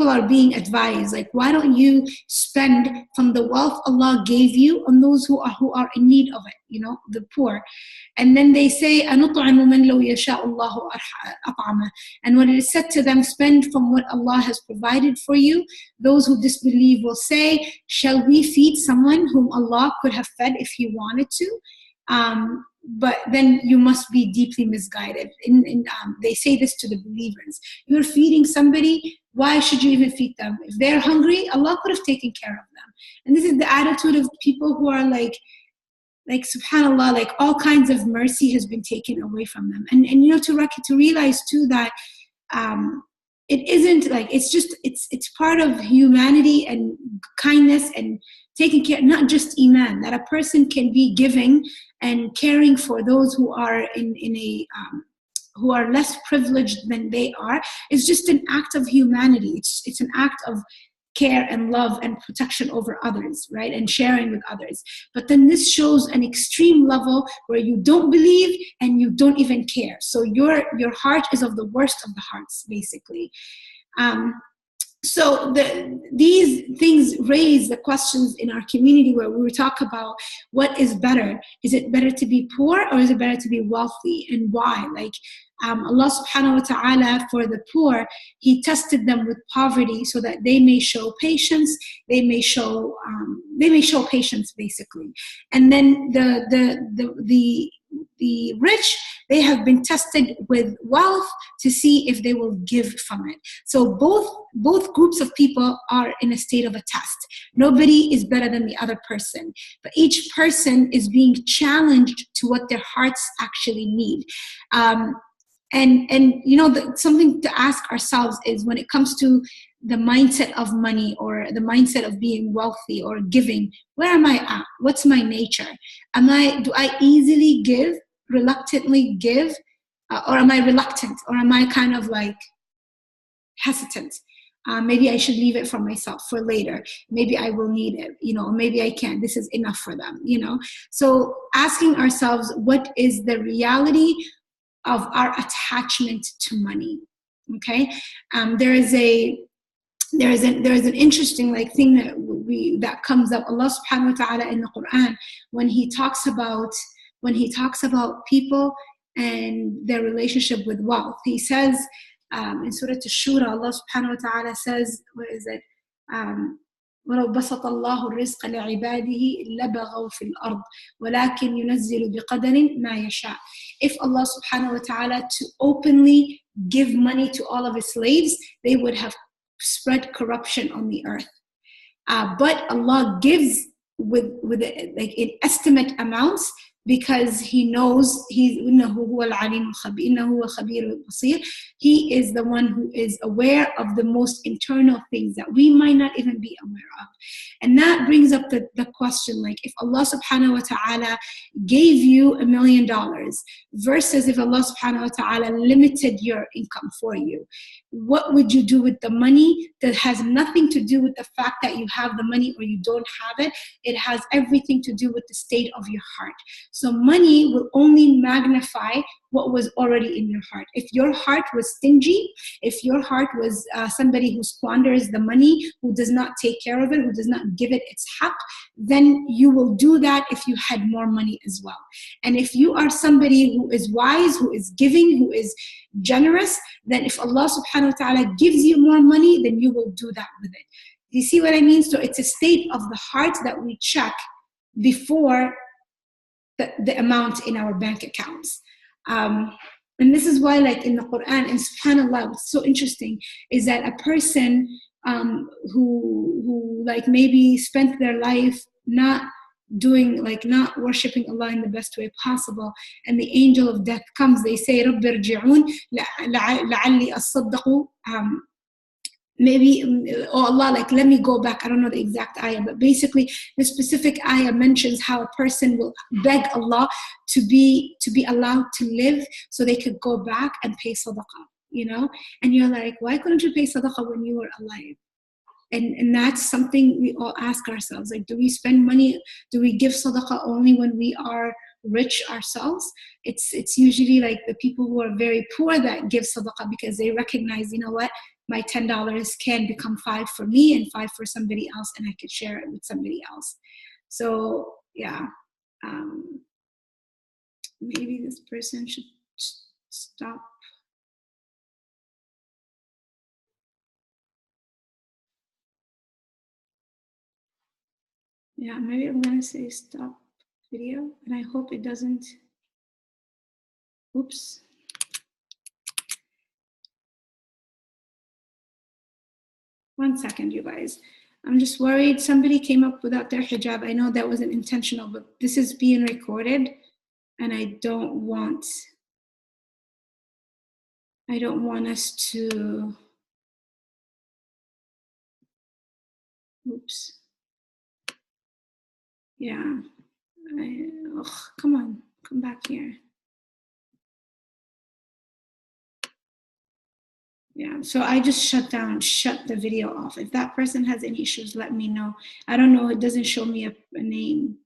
are being advised, like, why don't you spend from the wealth Allah gave you on those who are in need of it, the poor. And then they say, أَنُطْعِمُ مَنْ لَوْ يَشَاءُ اللَّهُ أَطْعَمَهُ. And when it is said to them, spend from what Allah has provided for you, those who disbelieve will say, shall we feed someone whom Allah could have fed if He wanted to? But then you must be deeply misguided. They say this to the believers. You're feeding somebody, why should you even feed them? If they're hungry, Allah could have taken care of them. And this is the attitude of people who are like subhanAllah, like all kinds of mercy has been taken away from them. And to realize too that it isn't like, it's part of humanity and kindness and taking care, not just iman, that a person can be giving and caring for those who are who are less privileged than they are. It's just an act of humanity. It's an act of care and love and protection over others, right? And sharing with others. But then this shows an extreme level where you don't believe and you don't even care. So your heart is of the worst of the hearts, basically. So these things raise the questions in our community where we talk about what is better. Is it better to be poor or is it better to be wealthy, and why? Like Allah subhanahu wa ta'ala, for the poor, He tested them with poverty so that they may show patience. They may show patience, basically. And then the rich, they have been tested with wealth to see if they will give from it. So both groups of people are in a state of a test. Nobody is better than the other person, but each person is being challenged to what their hearts actually need. And something to ask ourselves is, when it comes to the mindset of money or the mindset of being wealthy or giving, where am I at? What's my nature? Do I easily give, reluctantly give, or am I reluctant, or am I kind of like hesitant? Maybe I should leave it for myself for later. Maybe I will need it, or maybe I can't. This is enough for them, So asking ourselves, what is the reality of our attachment to money? Okay, there is an interesting thing that comes up. Allah subhanahu wa ta'ala in the Quran, when he talks about people and their relationship with wealth, he says in Surah Shura, Allah subhanahu wa ta'ala says, what is it? وَلَوْ بَسَطَ اللَّهُ الرِّزْقَ لِعِبَادِهِ لَبَغَوْا فِي الْأَرْضِ وَلَكِنْ يُنَزِّلُ بِقَدَرٍ مَا يَشَاءُ. If Allah subhanahu wa ta'ala to openly give money to all of His slaves, they would have spread corruption on the earth. But Allah gives with like in estimate amounts, because he knows إنه هو العليم الخبير إنه هو الخبير البصير. He is the one who is aware of the most internal things that we might not even be aware of. And that brings up the question, like, if Allah subhanahu wa ta'ala gave you $1 million versus if Allah subhanahu wa ta'ala limited your income for you, what would you do with the money? That has nothing to do with the fact that you have the money or you don't have it. It has everything to do with the state of your heart. So money will only magnify what was already in your heart. If your heart was stingy, if your heart was somebody who squanders the money, who does not take care of it, who does not give it its haqq, then you will do that if you had more money as well. And if you are somebody who is wise, who is giving, who is generous, then if Allah subhanahu wa ta'ala gives you more money, then you will do that with it. You see what I mean? So it's a state of the heart that we check before the amount in our bank accounts. And this is why, like in the Quran, and subhanAllah, what's so interesting is that a person who like maybe spent their life not worshiping Allah in the best way possible, and the angel of death comes, they say, رَبِّ ارْجِعُونَ لَعَلِّي أَصَّدَّقُ, maybe, oh Allah, like, let me go back. I don't know the exact ayah, but basically the specific ayah mentions how a person will beg Allah to be allowed to live so they could go back and pay sadaqah, you know? And you're like, why couldn't you pay sadaqah when you were alive? And that's something we all ask ourselves. Like, do we spend money? Do we give sadaqah only when we are rich ourselves? It's usually like the people who are very poor that give sadaqah, because they recognize, you know what, my $10 can become 5 for me and 5 for somebody else, and I could share it with somebody else. So yeah, maybe this person should stop. Yeah, maybe I'm gonna say stop video, and I hope it doesn't. Oops. One second, you guys. I'm just worried somebody came up without their hijab. I know that wasn't intentional, but this is being recorded, and I don't want us to. Oops. Yeah. Come on, come back here. Yeah, so I just shut the video off. If that person has any issues, let me know. I don't know, it doesn't show me a name,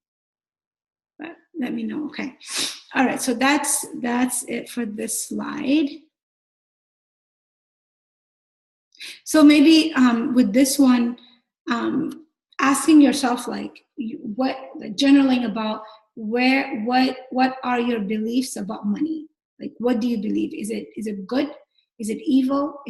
but let me know. Okay. All right, so that's it for this slide. So maybe with this one, asking yourself, like, journaling about what are your beliefs about money? Like, what do you believe? Is it good? Is it evil?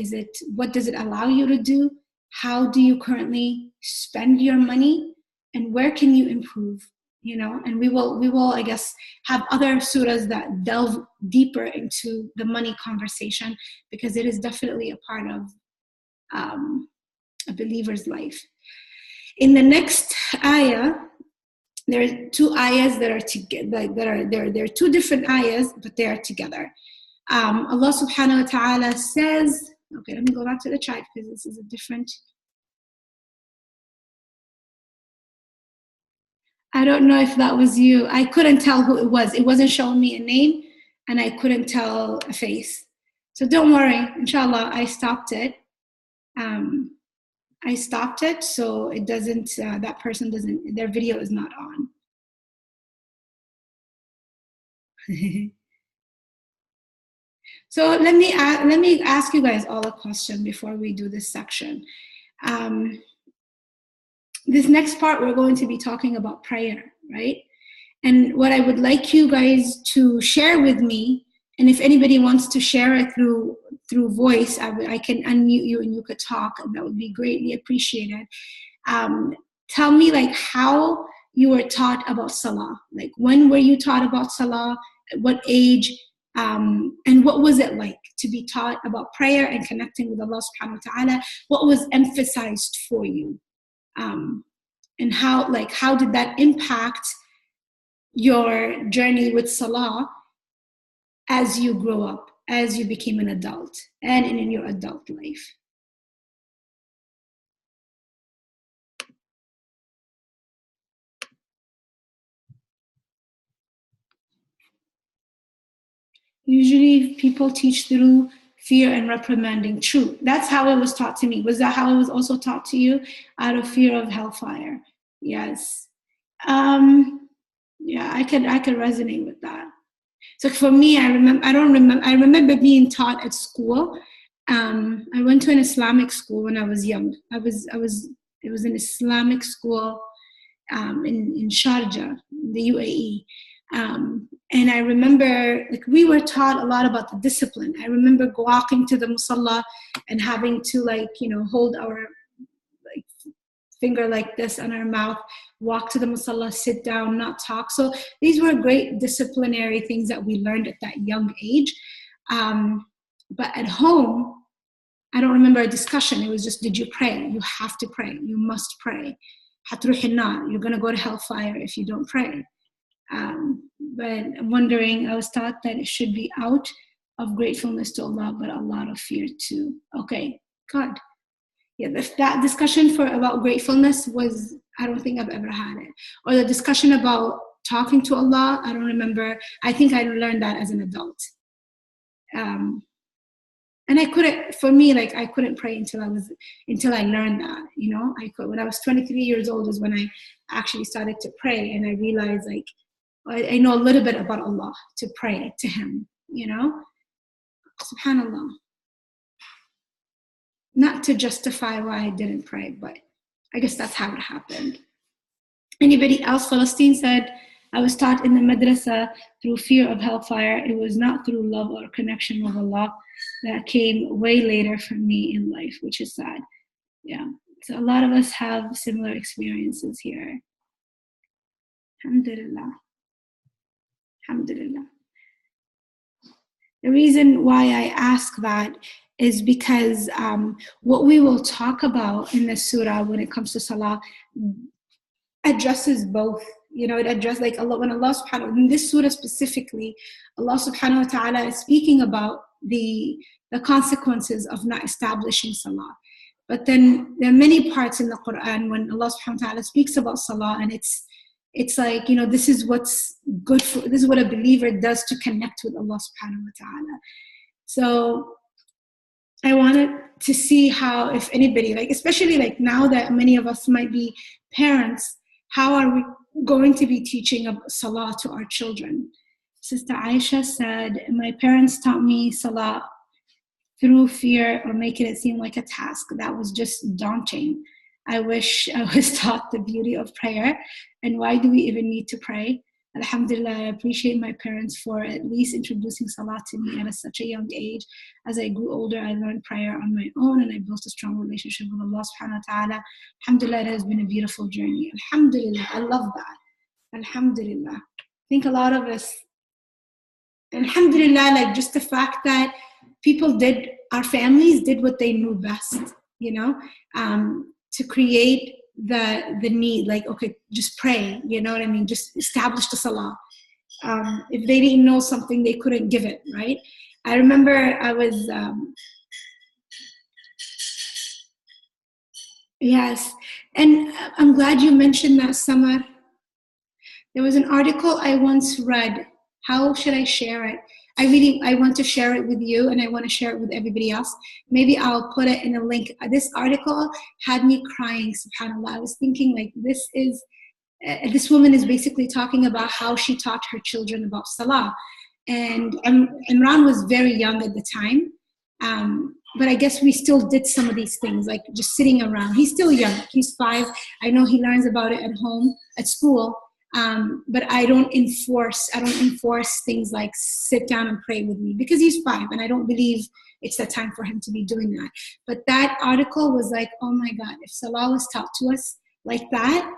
What does it allow you to do? How do you currently spend your money? And where can you improve? You know, and we will, I guess, have other surahs that delve deeper into the money conversation, because it is definitely a part of a believer's life. In the next ayah, there are two ayahs that are together. They're two different ayahs, but they are together. Allah subhanahu wa ta'ala says, okay, let me go back to the chat because this is a different. I don't know if that was you. I couldn't tell who it was. It wasn't showing me a name, and I couldn't tell a face. So don't worry, inshallah, I stopped it. So it doesn't, that person doesn't, their video is not on. So let me ask you guys all a question before we do this section. This next part, we're going to be talking about prayer, right? And what I would like you guys to share with me, and if anybody wants to share it through voice, I can unmute you and you could talk, and that would be greatly appreciated. Tell me, like, how you were taught about Salah. Like, when were you taught about Salah? At what age? And what was it like to be taught about prayer and connecting with Allah subhanahu wa ta'ala? What was emphasized for you? and how did that impact your journey with Salah as you grow up, as you became an adult, and in your adult life? Usually people teach through fear and reprimanding. True. That's how it was taught to me. Was that how it was also taught to you? Out of fear of hellfire. Yes. Yeah, I could resonate with that. So for me, I remember being taught at school. I went to an Islamic school when I was young. It was an Islamic school in Sharjah, the UAE. And I remember, like, we were taught a lot about the discipline. I remember walking to the musalla and having to, like, hold our finger like this on our mouth, walk to the musalla, sit down, not talk. So these were great disciplinary things that we learned at that young age. But at home, I don't remember a discussion. It was just, did you pray? You have to pray. You must pray. You're going to go to hellfire if you don't pray. But I'm wondering, I was taught that it should be out of gratefulness to Allah, but a lot of fear too. Okay, good. Yeah, that discussion about gratefulness was, I don't think I've ever had it. Or the discussion about talking to Allah, I don't remember. I think I learned that as an adult. And I couldn't pray until I learned that, when I was 23 years old is when I actually started to pray, and I realized, like, I know a little bit about Allah to pray to Him, SubhanAllah. Not to justify why I didn't pray, but I guess that's how it happened. Anybody else? Palestine said, I was taught in the madrasa through fear of hellfire. It was not through love or connection with Allah. That came way later for me in life, which is sad. Yeah. So a lot of us have similar experiences here. Alhamdulillah. Alhamdulillah. The reason why I ask that is because what we will talk about in the surah when it comes to Salah addresses both. It addresses, like, Allah, when Allah subhanahu wa ta'ala, in this surah specifically, Allah subhanahu wa ta'ala is speaking about the consequences of not establishing Salah. But then there are many parts in the Quran when Allah subhanahu wa ta'ala speaks about Salah, and it's like, this is what's good for, this is what a believer does to connect with Allah subhanahu wa ta'ala. So I wanted to see how, if anybody, like, especially like now that many of us might be parents, how are we going to be teaching Salah to our children? Sister Aisha said, my parents taught me Salah through fear or making it seem like a task. That was just daunting. I wish I was taught the beauty of prayer. And why do we even need to pray? Alhamdulillah, I appreciate my parents for at least introducing Salah to me at such a young age. As I grew older, I learned prayer on my own, and I built a strong relationship with Allah subhanahu wa ta'ala. Alhamdulillah, it has been a beautiful journey. Alhamdulillah, I love that. Alhamdulillah. I think a lot of us, alhamdulillah, like, just the fact that our families did what they knew best, to create the need, like, okay, just pray, you know what I mean? Just establish the Salah. If they didn't know something, they couldn't give it, right? I remember I was, yes, and I'm glad you mentioned that, Samar. There was an article I once read. How should I share it? I want to share it with you, and I want to share it with everybody else. Maybe I'll put it in a link. This article had me crying, subhanAllah. I was thinking, like, this woman is basically talking about how she taught her children about Salah. And Imran was very young at the time. But I guess we still did some of these things, like just sitting around. He's still young. He's 5. I know he learns about it at home, at school. But I don't enforce things like sit down and pray with me, because he's 5 and I don't believe it's the time for him to be doing that. But that article was like, oh my God, if Salah was taught to us like that,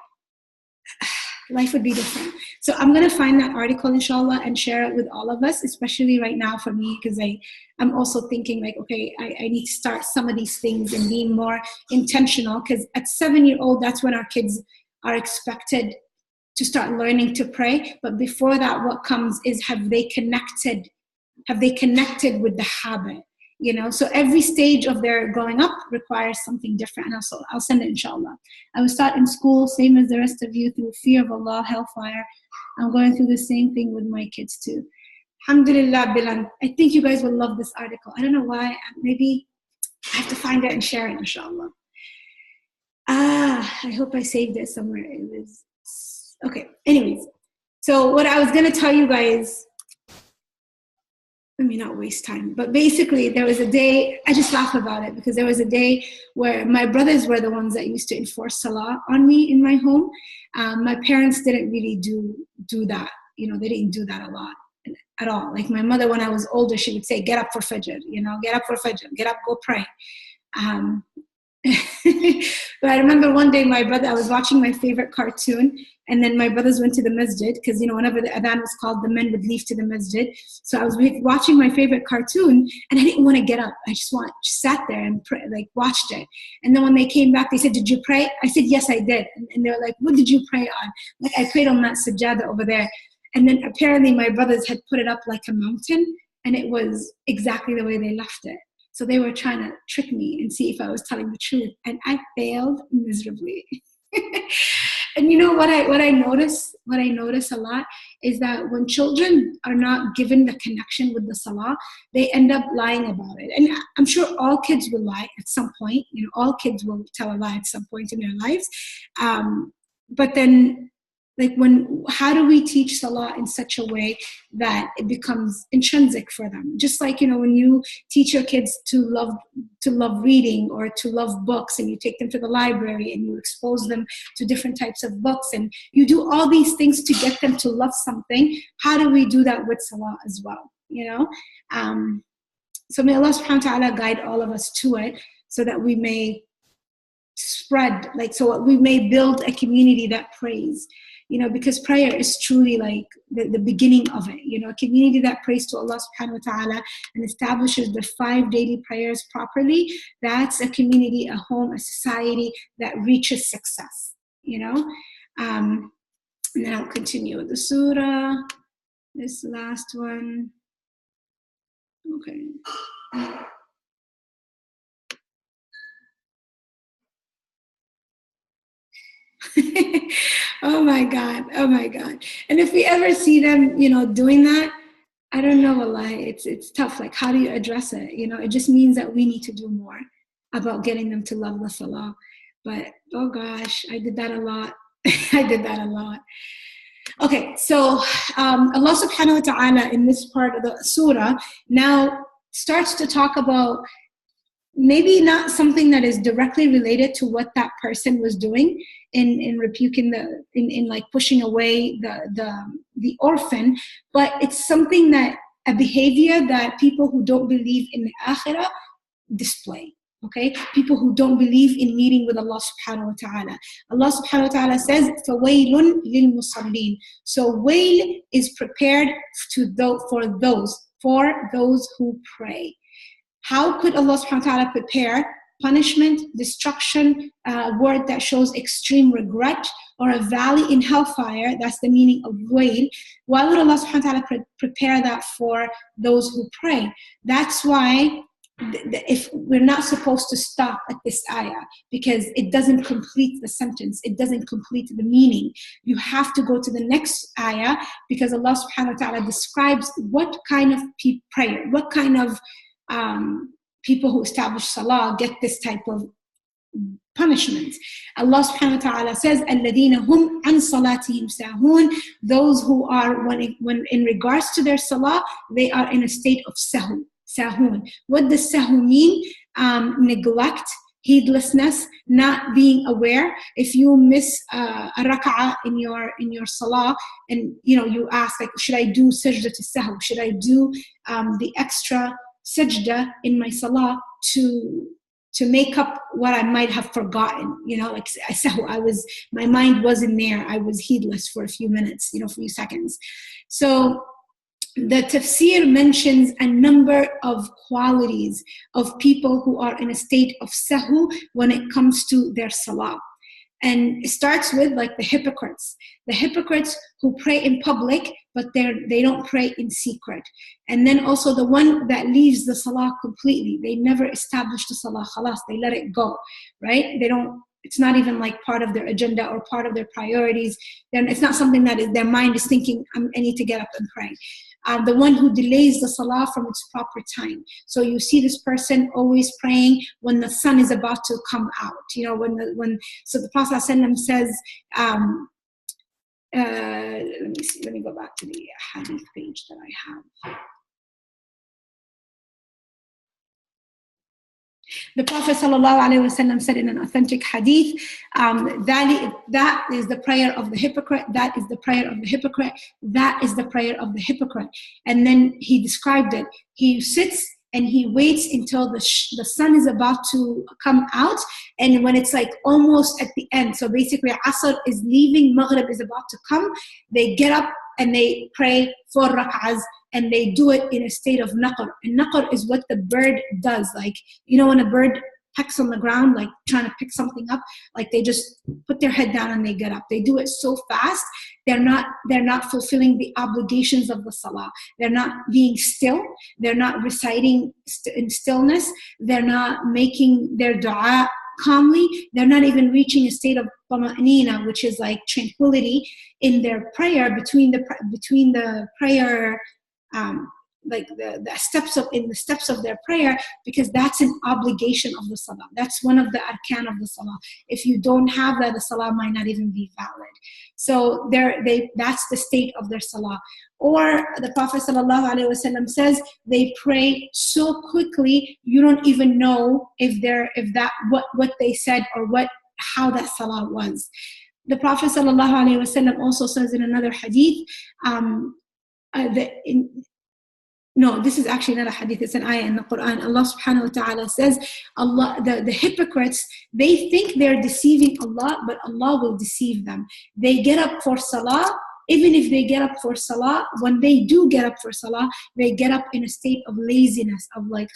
life would be different. So I'm going to find that article, inshallah, and share it with all of us, especially right now for me, because I'm also thinking, like, okay, I need to start some of these things and being more intentional, because at 7-year-old, that's when our kids are expected to start learning to pray. But before that, what comes is, have they connected with the habit? So every stage of their growing up requires something different. And I'll send it, inshallah. I was taught in school, same as the rest of you, through fear of Allah, hellfire. I'm going through the same thing with my kids too. Alhamdulillah, Bilan. I think you guys will love this article. I don't know why. Maybe I have to find it and share it, inshallah. I hope I saved it somewhere. It was okay. Anyways, so what I was going to tell you guys, let me not waste time, but basically there was a day, I just laugh about it, because there was a day where my brothers were the ones that used to enforce Salah on me in my home. My parents didn't really do that. They didn't do that a lot at all. Like my mother, when I was older, she would say, get up for Fajr, get up for Fajr, get up, go pray. But I remember one day I was watching my favorite cartoon, and then my brothers went to the masjid, because whenever the adhan was called, the men would leave to the masjid. So I was watching my favorite cartoon, and I didn't want to get up. I just sat there and watched it. And then when they came back, they said, did you pray? I said, yes, I did. And they were like, what did you pray on? Like, I prayed on that sajada over there. And then apparently my brothers had put it up like a mountain, and it was exactly the way they left it. So they were trying to trick me and see if I was telling the truth, and I failed miserably. And what I notice a lot is that when children are not given the connection with the Salah, they end up lying about it. And I'm sure all kids will lie at some point. All kids will tell a lie at some point in their lives. But then, how do we teach Salah in such a way that it becomes intrinsic for them? Just like, when you teach your kids to love reading or to love books, and you take them to the library and you expose them to different types of books, and you do all these things to get them to love something, how do we do that with Salah as well? So may Allah subhanahu wa ta'ala guide all of us to it, so that we may spread, so we may build a community that prays. Because prayer is truly like the beginning of it. A community that prays to Allah subhanahu wa ta'ala and establishes the 5 daily prayers properly, that's a community, a home, a society that reaches success, And then I'll continue with the surah, this last one. Okay. Oh my God. And if we ever see them, doing that, I don't know, Allah, it's tough. Like, how do you address it? It just means that we need to do more about getting them to love the Salah. But, oh gosh, I did that a lot. Okay, so Allah subhanahu wa ta'ala in this part of the surah now starts to talk about maybe not something that is directly related to what that person was doing in rebuking in pushing away the orphan, but it's something that a behavior that people who don't believe in the akhirah display. Okay, people who don't believe in meeting with Allah subhanahu wa ta'ala. Allah subhanahu wa ta'ala says, فَوَيْلٌ لِلْمُصَلِّينَ. So wail is prepared for those who pray. How could Allah subhanahu wa ta'ala prepare punishment, destruction, a word that shows extreme regret, or a valley in hellfire? That's the meaning of wail. Why would Allah subhanahu wa ta'ala prepare that for those who pray? That's why if we're not supposed to stop at this ayah, because it doesn't complete the sentence, it doesn't complete the meaning. You have to go to the next ayah, because Allah subhanahu wa ta'ala describes what kind of prayer, what kind of people who establish Salah get this type of punishment. Allah subhanahu wa ta'ala says, الَّذِينَ هُمْ عَنْ صَلَاتِهِمْ سَاهُونَ. Those who are, when in regards to their Salah, they are in a state of sahun. What does sahu mean? Neglect, heedlessness, not being aware. If you miss a rak'ah in your salah, and you ask, like, should I do sajda to sahu? Should I do the extra sajda in my salah to make up what I might have forgotten? Like sahu, my mind wasn't there. I was heedless for a few minutes, for a few seconds. So the Tafseer mentions a number of qualities of people who are in a state of sahu when it comes to their salah. And it starts with like the hypocrites who pray in public, but they don't pray in secret. And then also the one that leaves the salah completely. They never establish the salah, khalas, they let it go, right? They don't, it's not even like part of their agenda or part of their priorities. Then it's not something that their mind is thinking, I need to get up and pray. The one who delays the salah from its proper time. So you see this person always praying when the sun is about to come out. You know, so the Prophet ﷺ says, let me go back to the hadith page that I have. The Prophet ﷺ said in an authentic hadith, that is the prayer of the hypocrite, that is the prayer of the hypocrite, that is the prayer of the hypocrite. And then he described it. He sits and he waits until the sun is about to come out, and when it's like almost at the end, so basically Asr is leaving, Maghrib is about to come, they get up and they pray 4 rak'ahs, and they do it in a state of naqr. And naqr is what the bird does. Like, you know, when a bird pecks on the ground, like trying to pick something up, like they just put their head down and they get up. They do it so fast, they're not fulfilling the obligations of the salah. They're not being still. They're not reciting in stillness. They're not making their dua calmly. They're not even reaching a state of tama'nina, which is like tranquility in their prayer between the prayer, like the steps of their prayer, because that's an obligation of the salah. That's one of the arkan of the salah. If you don't have that, the salah might not even be valid. So that's the state of their salah. Or the Prophet ﷺ says they pray so quickly you don't even know what they said or how that salah was. The Prophet ﷺ also says in another hadith, no, this is actually not a hadith, it's an ayah in the Quran. Allah subhanahu wa ta'ala says, the hypocrites, they think they're deceiving Allah, but Allah will deceive them. They get up for salah. Even if they get up for salah, when they do get up for salah, they get up in a state of laziness, of like,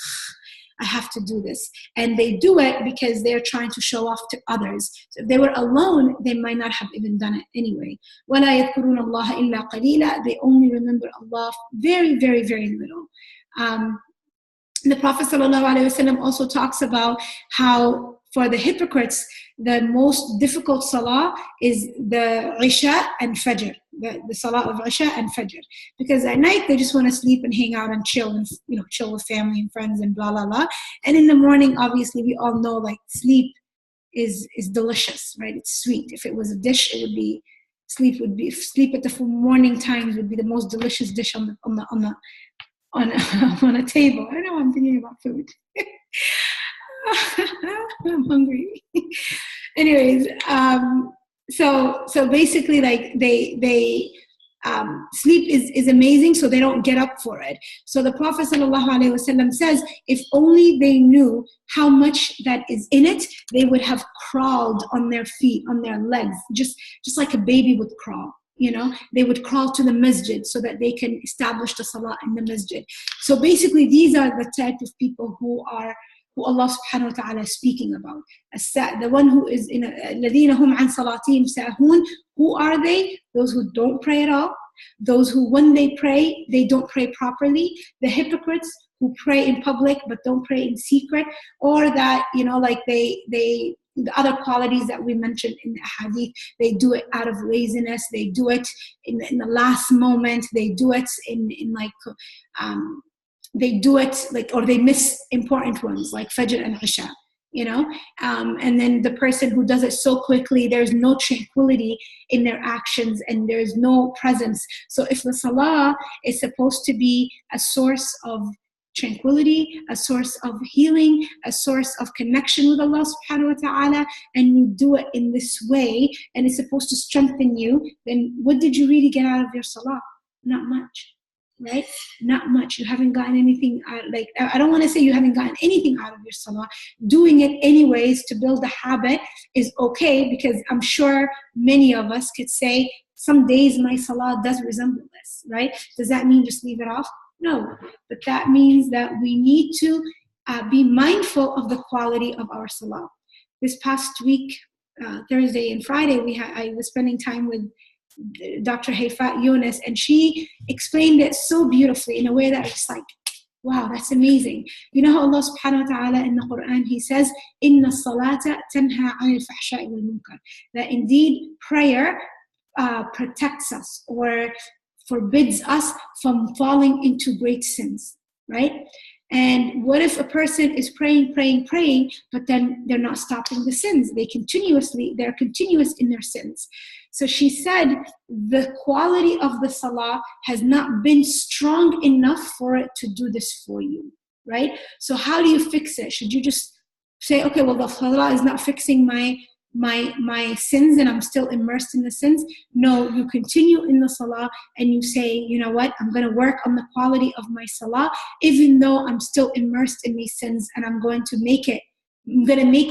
I have to do this. And they do it because they're trying to show off to others. So if they were alone, they might not have even done it anyway. وَلَا يَذْكُرُونَ اللَّهَ إِلَّا قَلِيلًا. They only remember Allah very, very, very little. The Prophet ﷺ also talks about how for the hypocrites, the most difficult salah is the Isha and Fajr, the salah of Isha and Fajr. Because at night, they just want to sleep and hang out and chill and, chill with family and friends and blah, blah, blah. And in the morning, obviously, we all know like sleep is delicious, right? It's sweet. If it was a dish, it would be, sleep at the morning times would be the most delicious dish on a table. I know I'm thinking about food. I'm hungry. Anyways, so basically, like they sleep is amazing, so they don't get up for it. So the Prophet ﷺ says, if only they knew how much that is in it, they would have crawled on their feet, on their legs, just like a baby would crawl. They would crawl to the masjid so that they can establish the salah in the masjid. So basically, these are the type of people who Allah subhanahu wa ta'ala is speaking about. The one who is in الَّذِينَ هُمْ عَنْ صَلَاتِهِمْ سَاهُونَ. Who are they? Those who don't pray at all. Those who, when they pray, they don't pray properly. The hypocrites who pray in public but don't pray in secret. Or that, like the other qualities that we mentioned in the hadith, they do it out of laziness. They do it in the last moment. They do it they do it or they miss important ones like Fajr and Isha, and then the person who does it so quickly, there's no tranquility in their actions and there's no presence. So if the salah is supposed to be a source of tranquility, a source of healing, a source of connection with Allah subhanahu wa ta'ala, and you do it in this way, and it's supposed to strengthen you, then what did you really get out of your salah? Not much. Right? Not much. You haven't gotten anything out. I don't want to say you haven't gotten anything out of your salah. Doing it anyways to build a habit is okay, because I'm sure many of us could say, some days my salah does resemble this, right? Does that mean just leave it off? No. But that means that we need to be mindful of the quality of our salah. This past week, Thursday and Friday, I was spending time with Dr. Hayfa Yunus, and she explained it so beautifully in a way that I was like, wow, that's amazing. You know how Allah subhanahu wa ta'ala in the Quran, He says, Inna salata tanha anil fahsha'i wal munkar. That indeed prayer protects us or forbids us from falling into great sins, right? And what if a person is praying, but then they're not stopping the sins? They're continuous in their sins. So she said the quality of the salah has not been strong enough for it to do this for you, right? So how do you fix it? Should you just say, okay, well, the salah is not fixing my sins and I'm still immersed in the sins? No, you continue in the salah and you say, you know what, I'm going to work on the quality of my salah even though I'm still immersed in these sins, and I'm going to make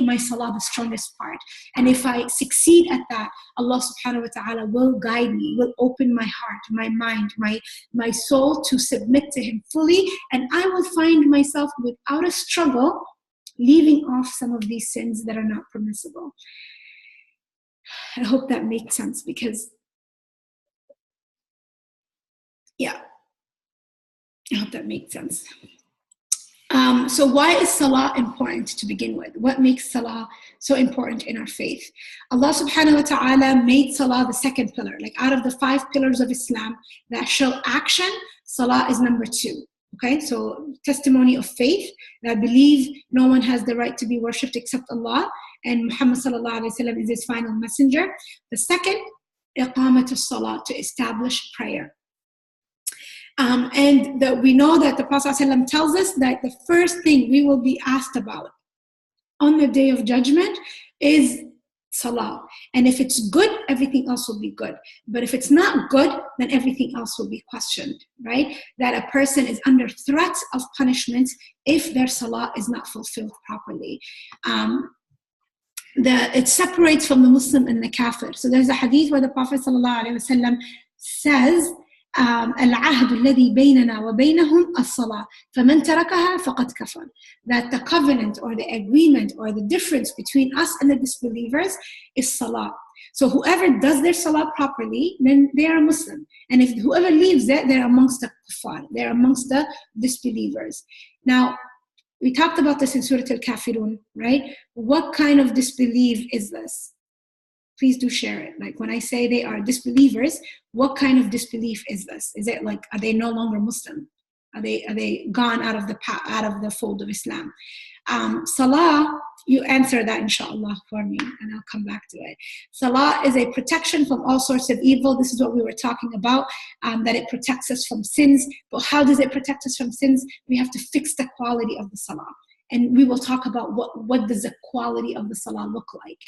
my salah the strongest part. And if I succeed at that, Allah subhanahu wa ta'ala will guide me, will open my heart, my mind, my soul to submit to Him fully, and I will find myself without a struggle leaving off some of these sins that are not permissible. I hope that makes sense, because I hope that makes sense. So why is salah important to begin with? What makes salah so important in our faith? Allah subhanahu wa ta'ala made salah the second pillar. Like out of the 5 pillars of Islam that show action, salah is number 2. Okay, so testimony of faith, that I believe no one has the right to be worshipped except Allah, and Muhammad sallallahu alaihi wasallam is His final messenger. The second, iqamat as-salah, to establish prayer. And that we know that the Prophet ﷺ tells us that the first thing we will be asked about on the day of judgment is salah. And if it's good, everything else will be good. But if it's not good, then everything else will be questioned, right? That a person is under threat of punishment if their salah is not fulfilled properly. It separates from the Muslim and the Kafir. So there's a hadith where the Prophet ﷺ says, العهد الذي بيننا وبينهم الصلاة فمن تركها فقد كفر. That the covenant or the agreement or the difference between us and the disbelievers is salah. So whoever does their salah properly, then they are Muslim. And if whoever leaves it, they're amongst the kuffar, they're amongst the disbelievers. Now, we talked about this in Surat Al-Kafirun, right? What kind of disbelief is this? Please do share it. Like when I say they are disbelievers, what kind of disbelief is this? Is it like, are they no longer Muslim? Are they gone out of the fold of Islam? Salah, you answer that inshallah for me, and I'll come back to it. Salah is a protection from all sorts of evil. This is what we were talking about, that it protects us from sins. But how does it protect us from sins? We have to fix the quality of the salah. And we will talk about what does the quality of the salah look like.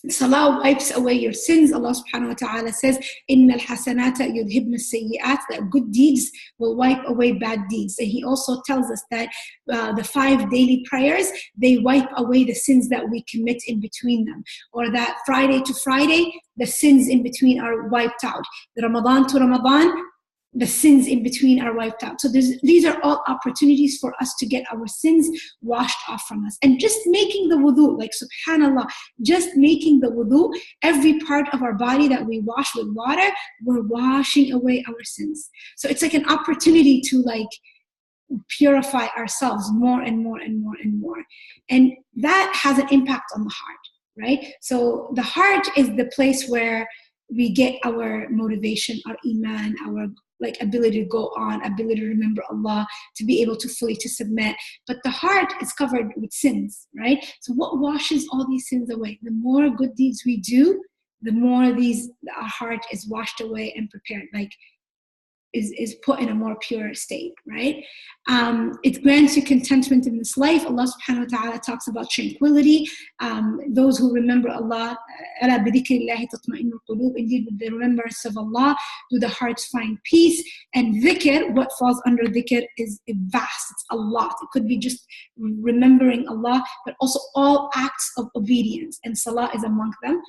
Salah wipes away your sins. Allah subhanahu wa ta'ala says, إِنَّ الْحَسَنَاتَ يُذْهِبْنَ السَّيِّئَاتِ, that good deeds will wipe away bad deeds. And He also tells us that the 5 daily prayers, they wipe away the sins that we commit in between them. Or that Friday to Friday, the sins in between are wiped out. The Ramadan to Ramadan, the sins in between are wiped out. So these are all opportunities for us to get our sins washed off from us. And just making the wudu, like subhanallah, just making the wudu, every part of our body that we wash with water, we're washing away our sins. So it's like an opportunity to like purify ourselves more and more and more and more. And that has an impact on the heart, right? So the heart is the place where we get our motivation, our iman, our like ability to go on, ability to remember Allah, to be able to fully to submit. But the heart is covered with sins, right? So what washes all these sins away? The more good deeds we do, the more our heart is washed away and prepared, like is put in a more pure state, right? It grants you contentment in this life. Allah subhanahu wa ta'ala talks about tranquility. Those who remember Allah, indeed with the remembrance of Allah do the hearts find peace. And dhikr, what falls under dhikr is vast, it's a lot. It could be just remembering Allah, but also all acts of obedience, and salah is among them.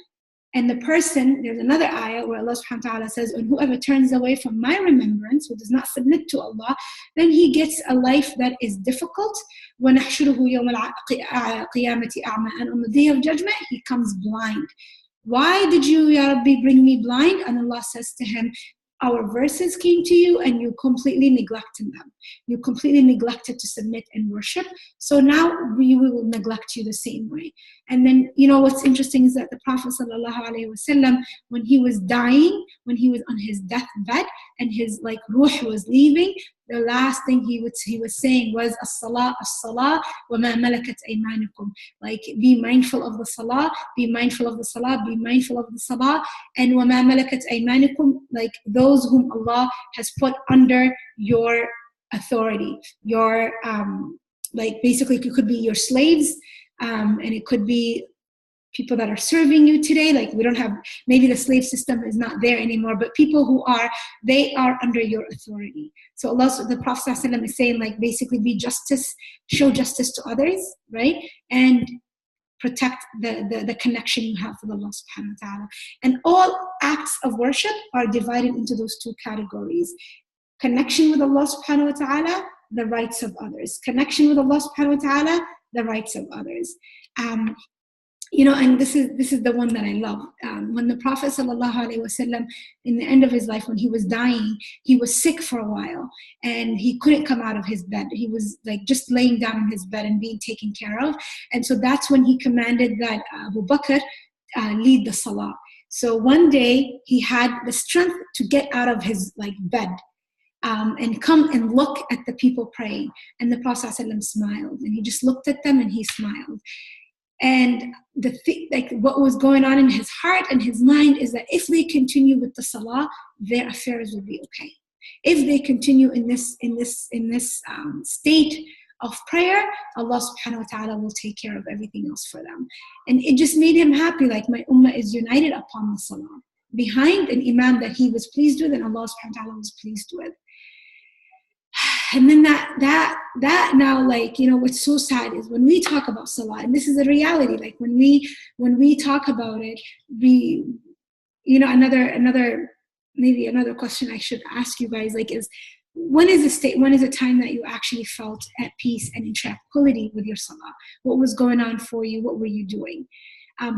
And the person, there's another ayah where Allah subhanahu wa ta'ala says, and whoever turns away from my remembrance, who does not submit to Allah, then he gets a life that is difficult. وَنَحْشُرُهُ يَوْمَ الْقِيَامَةِ أَعْمَى. And on the day of judgment, he comes blind. Why did you, Ya Rabbi, bring me blind? And Allah says to him, our verses came to you and you completely neglected them. You completely neglected to submit and worship. So now we will neglect you the same way. And then, what's interesting is that the Prophet ﷺ, when he was dying, when he was on his deathbed and his ruh was leaving, the last thing he was saying was as-salah, as-salah, wa ma malakat aymanukum. Be mindful of the salah, be mindful of the salah, be mindful of the salah, and wa ma malakat aymanukum, those whom Allah has put under your authority. Your basically it could be your slaves, and it could be people that are serving you today. We don't have, maybe the slave system is not there anymore, but people who are, they are under your authority. So Allah, the Prophet ﷺ is saying, basically be justice, show justice to others, right? And protect the connection you have with Allah subhanahu wa ta'ala. And all acts of worship are divided into those two categories. Connection with Allah subhanahu wa ta'ala, the rights of others. Connection with Allah subhanahu wa ta'ala, the rights of others. And this is the one that I love. When the Prophet ﷺ, in the end of his life, when he was dying, he was sick for a while and he couldn't come out of his bed. He was just laying down in his bed and being taken care of. And so that's when he commanded that Abu Bakr lead the Salah. So one day he had the strength to get out of his bed and come and look at the people praying. And the Prophet ﷺ smiled, and he just looked at them and he smiled. And what was going on in his heart and his mind is that if they continue with the salah, their affairs will be okay. If they continue in this state of prayer, Allah subhanahu wa ta'ala will take care of everything else for them. And it just made him happy, my ummah is united upon the salah, behind an imam that he was pleased with and Allah subhanahu wa ta'ala was pleased with. And then that now, what's so sad is when we talk about salah, and this is a reality, when we talk about it, we, another question I should ask you guys, is when is a time that you actually felt at peace and in tranquility with your salah? What was going on for you? What were you doing?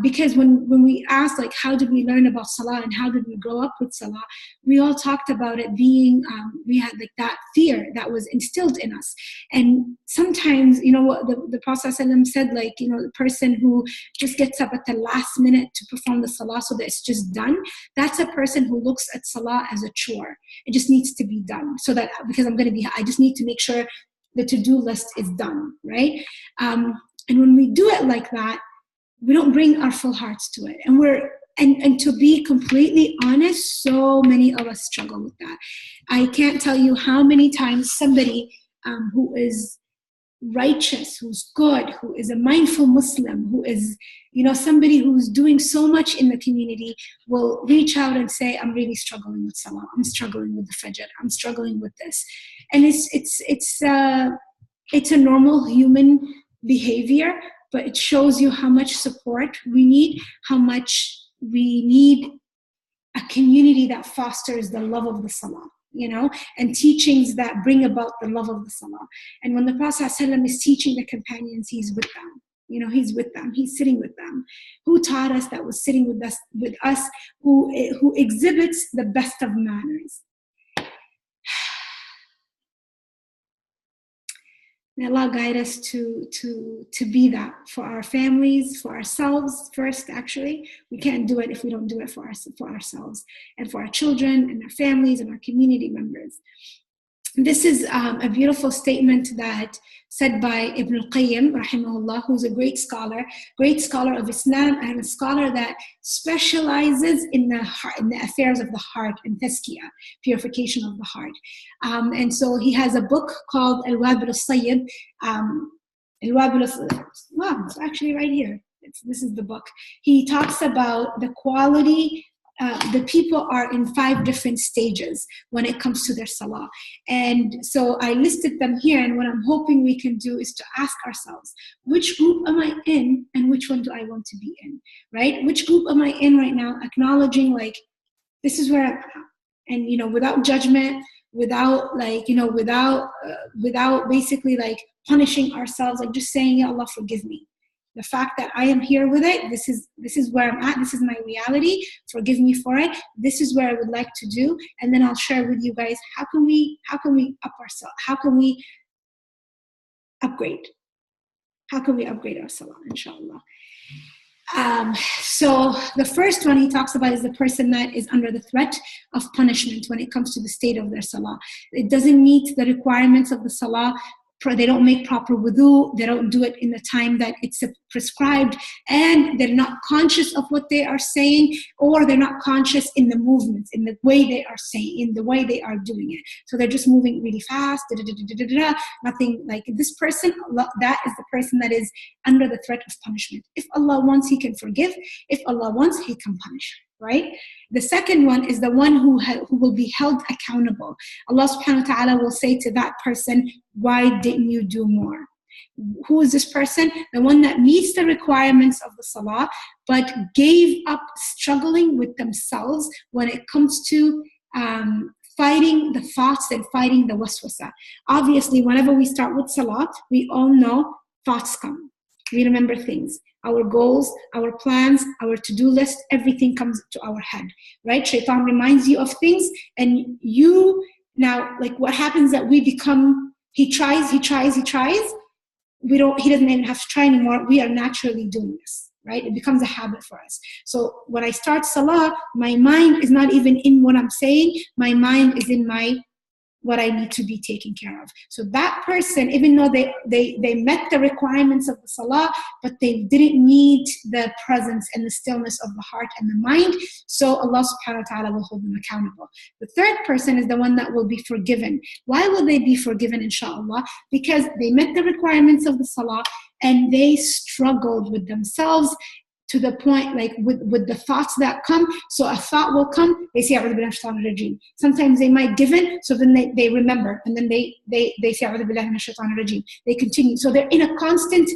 Because when we asked, how did we learn about Salah and how did we grow up with Salah, we all talked about it being, we had that fear that was instilled in us. And sometimes, what the Prophet ﷺ said, the person who just gets up at the last minute to perform the Salah so that it's just done, that's a person who looks at Salah as a chore. It just needs to be done so that, because I just need to make sure the to-do list is done, right? And when we do it like that, we don't bring our full hearts to it. And to be completely honest, so many of us struggle with that. I can't tell you how many times somebody who is righteous, who's good, who is a mindful Muslim, who is, somebody who's doing so much in the community will reach out and say, I'm really struggling with Salah, I'm struggling with the Fajr, I'm struggling with this. And it's a normal human behavior, but it shows you how much support we need, how much we need a community that fosters the love of the Salah, and teachings that bring about the love of the Salah. And when the Prophet ﷺ is teaching the companions, he's with them. He's with them. He's sitting with them. Who taught us that was sitting with us, who exhibits the best of manners. May Allah guide us to be that for our families, for ourselves first, actually. We can't do it if we don't do it for ourselves and for our children and our families and our community members. This is a beautiful statement that said by Ibn al-Qayyim, rahimahullah, who's a great scholar of Islam and a scholar that specializes in the heart, in the affairs of the heart and tazkiyah, purification of the heart. And so he has a book called Al-Wabil al-Sayyib. Wow, it's actually right here. This is the book. He talks about the quality the people are in 5 different stages when it comes to their salah. And so I listed them here, and what I'm hoping we can do is to ask ourselves, which group am I in and which one do I want to be in, right? Which group am I in right now? Acknowledging like, this is where I'm at. And, you know, without judgment, without like, you know, without basically like punishing ourselves, like just saying, Ya Allah, forgive me. The fact that I am here with it, this is where I'm at, this is my reality, forgive me for it, this is where I would like to do, and then I'll share with you guys how can we up ourselves, how can we upgrade our salah, inshallah. So the first one he talks about is the person that is under the threat of punishment when it comes to the state of their salah. It doesn't meet the requirements of the salah. They don't make proper wudu, they don't do it in the time that it's prescribed, and they're not conscious of what they are saying, or they're not conscious in the movements, in the way they are saying, in the way they are doing it. So they're just moving really fast, nothing like this person. That is the person that is under the threat of punishment. If Allah wants, He can forgive. If Allah wants, He can punish. Right? The second one is the one who will be held accountable. Allah subhanahu wa ta'ala will say to that person, why didn't you do more? Who is this person? The one that meets the requirements of the salah, but gave up struggling with themselves when it comes to fighting the thoughts and fighting the waswasa. Obviously, whenever we start with salah, we all know thoughts come. We remember things. Our goals, our plans, our to-do list, everything comes to our head, right? Shaitan reminds you of things, and you now, like what happens that we become, he tries. He doesn't even have to try anymore. We are naturally doing this, right? It becomes a habit for us. So when I start salah, my mind is not even in what I'm saying. My mind is in what I need to be taken care of. So that person, even though they met the requirements of the salah, but they didn't need the presence and the stillness of the heart and the mind, so Allah subhanahu wa ta'ala will hold them accountable. The third person is the one that will be forgiven. Why will they be forgiven, inshallah? Because they met the requirements of the salah and they struggled with themselves to the point, like with the thoughts that come. So a thought will come, they say, "A'udhu billahi minash shaitanir rajeem." Sometimes they might give in, so then they remember, and then they say, "A'udhu billahi minash shaitanir rajeem." They continue. So they're in a constant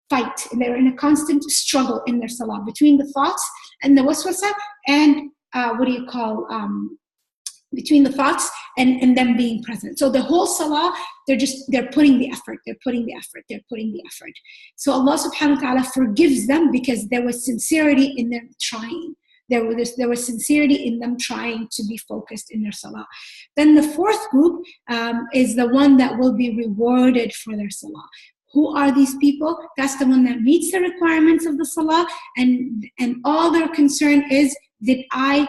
fight, and they're in a constant struggle in their salah between the thoughts and the waswasa, and between the thoughts and them being present. So the whole salah, they're putting the effort. So Allah subhanahu wa ta'ala forgives them because there was sincerity in them trying. There was sincerity in them trying to be focused in their salah. Then the fourth group is the one that will be rewarded for their salah. Who are these people? That's the one that meets the requirements of the salah, and all their concern is, did I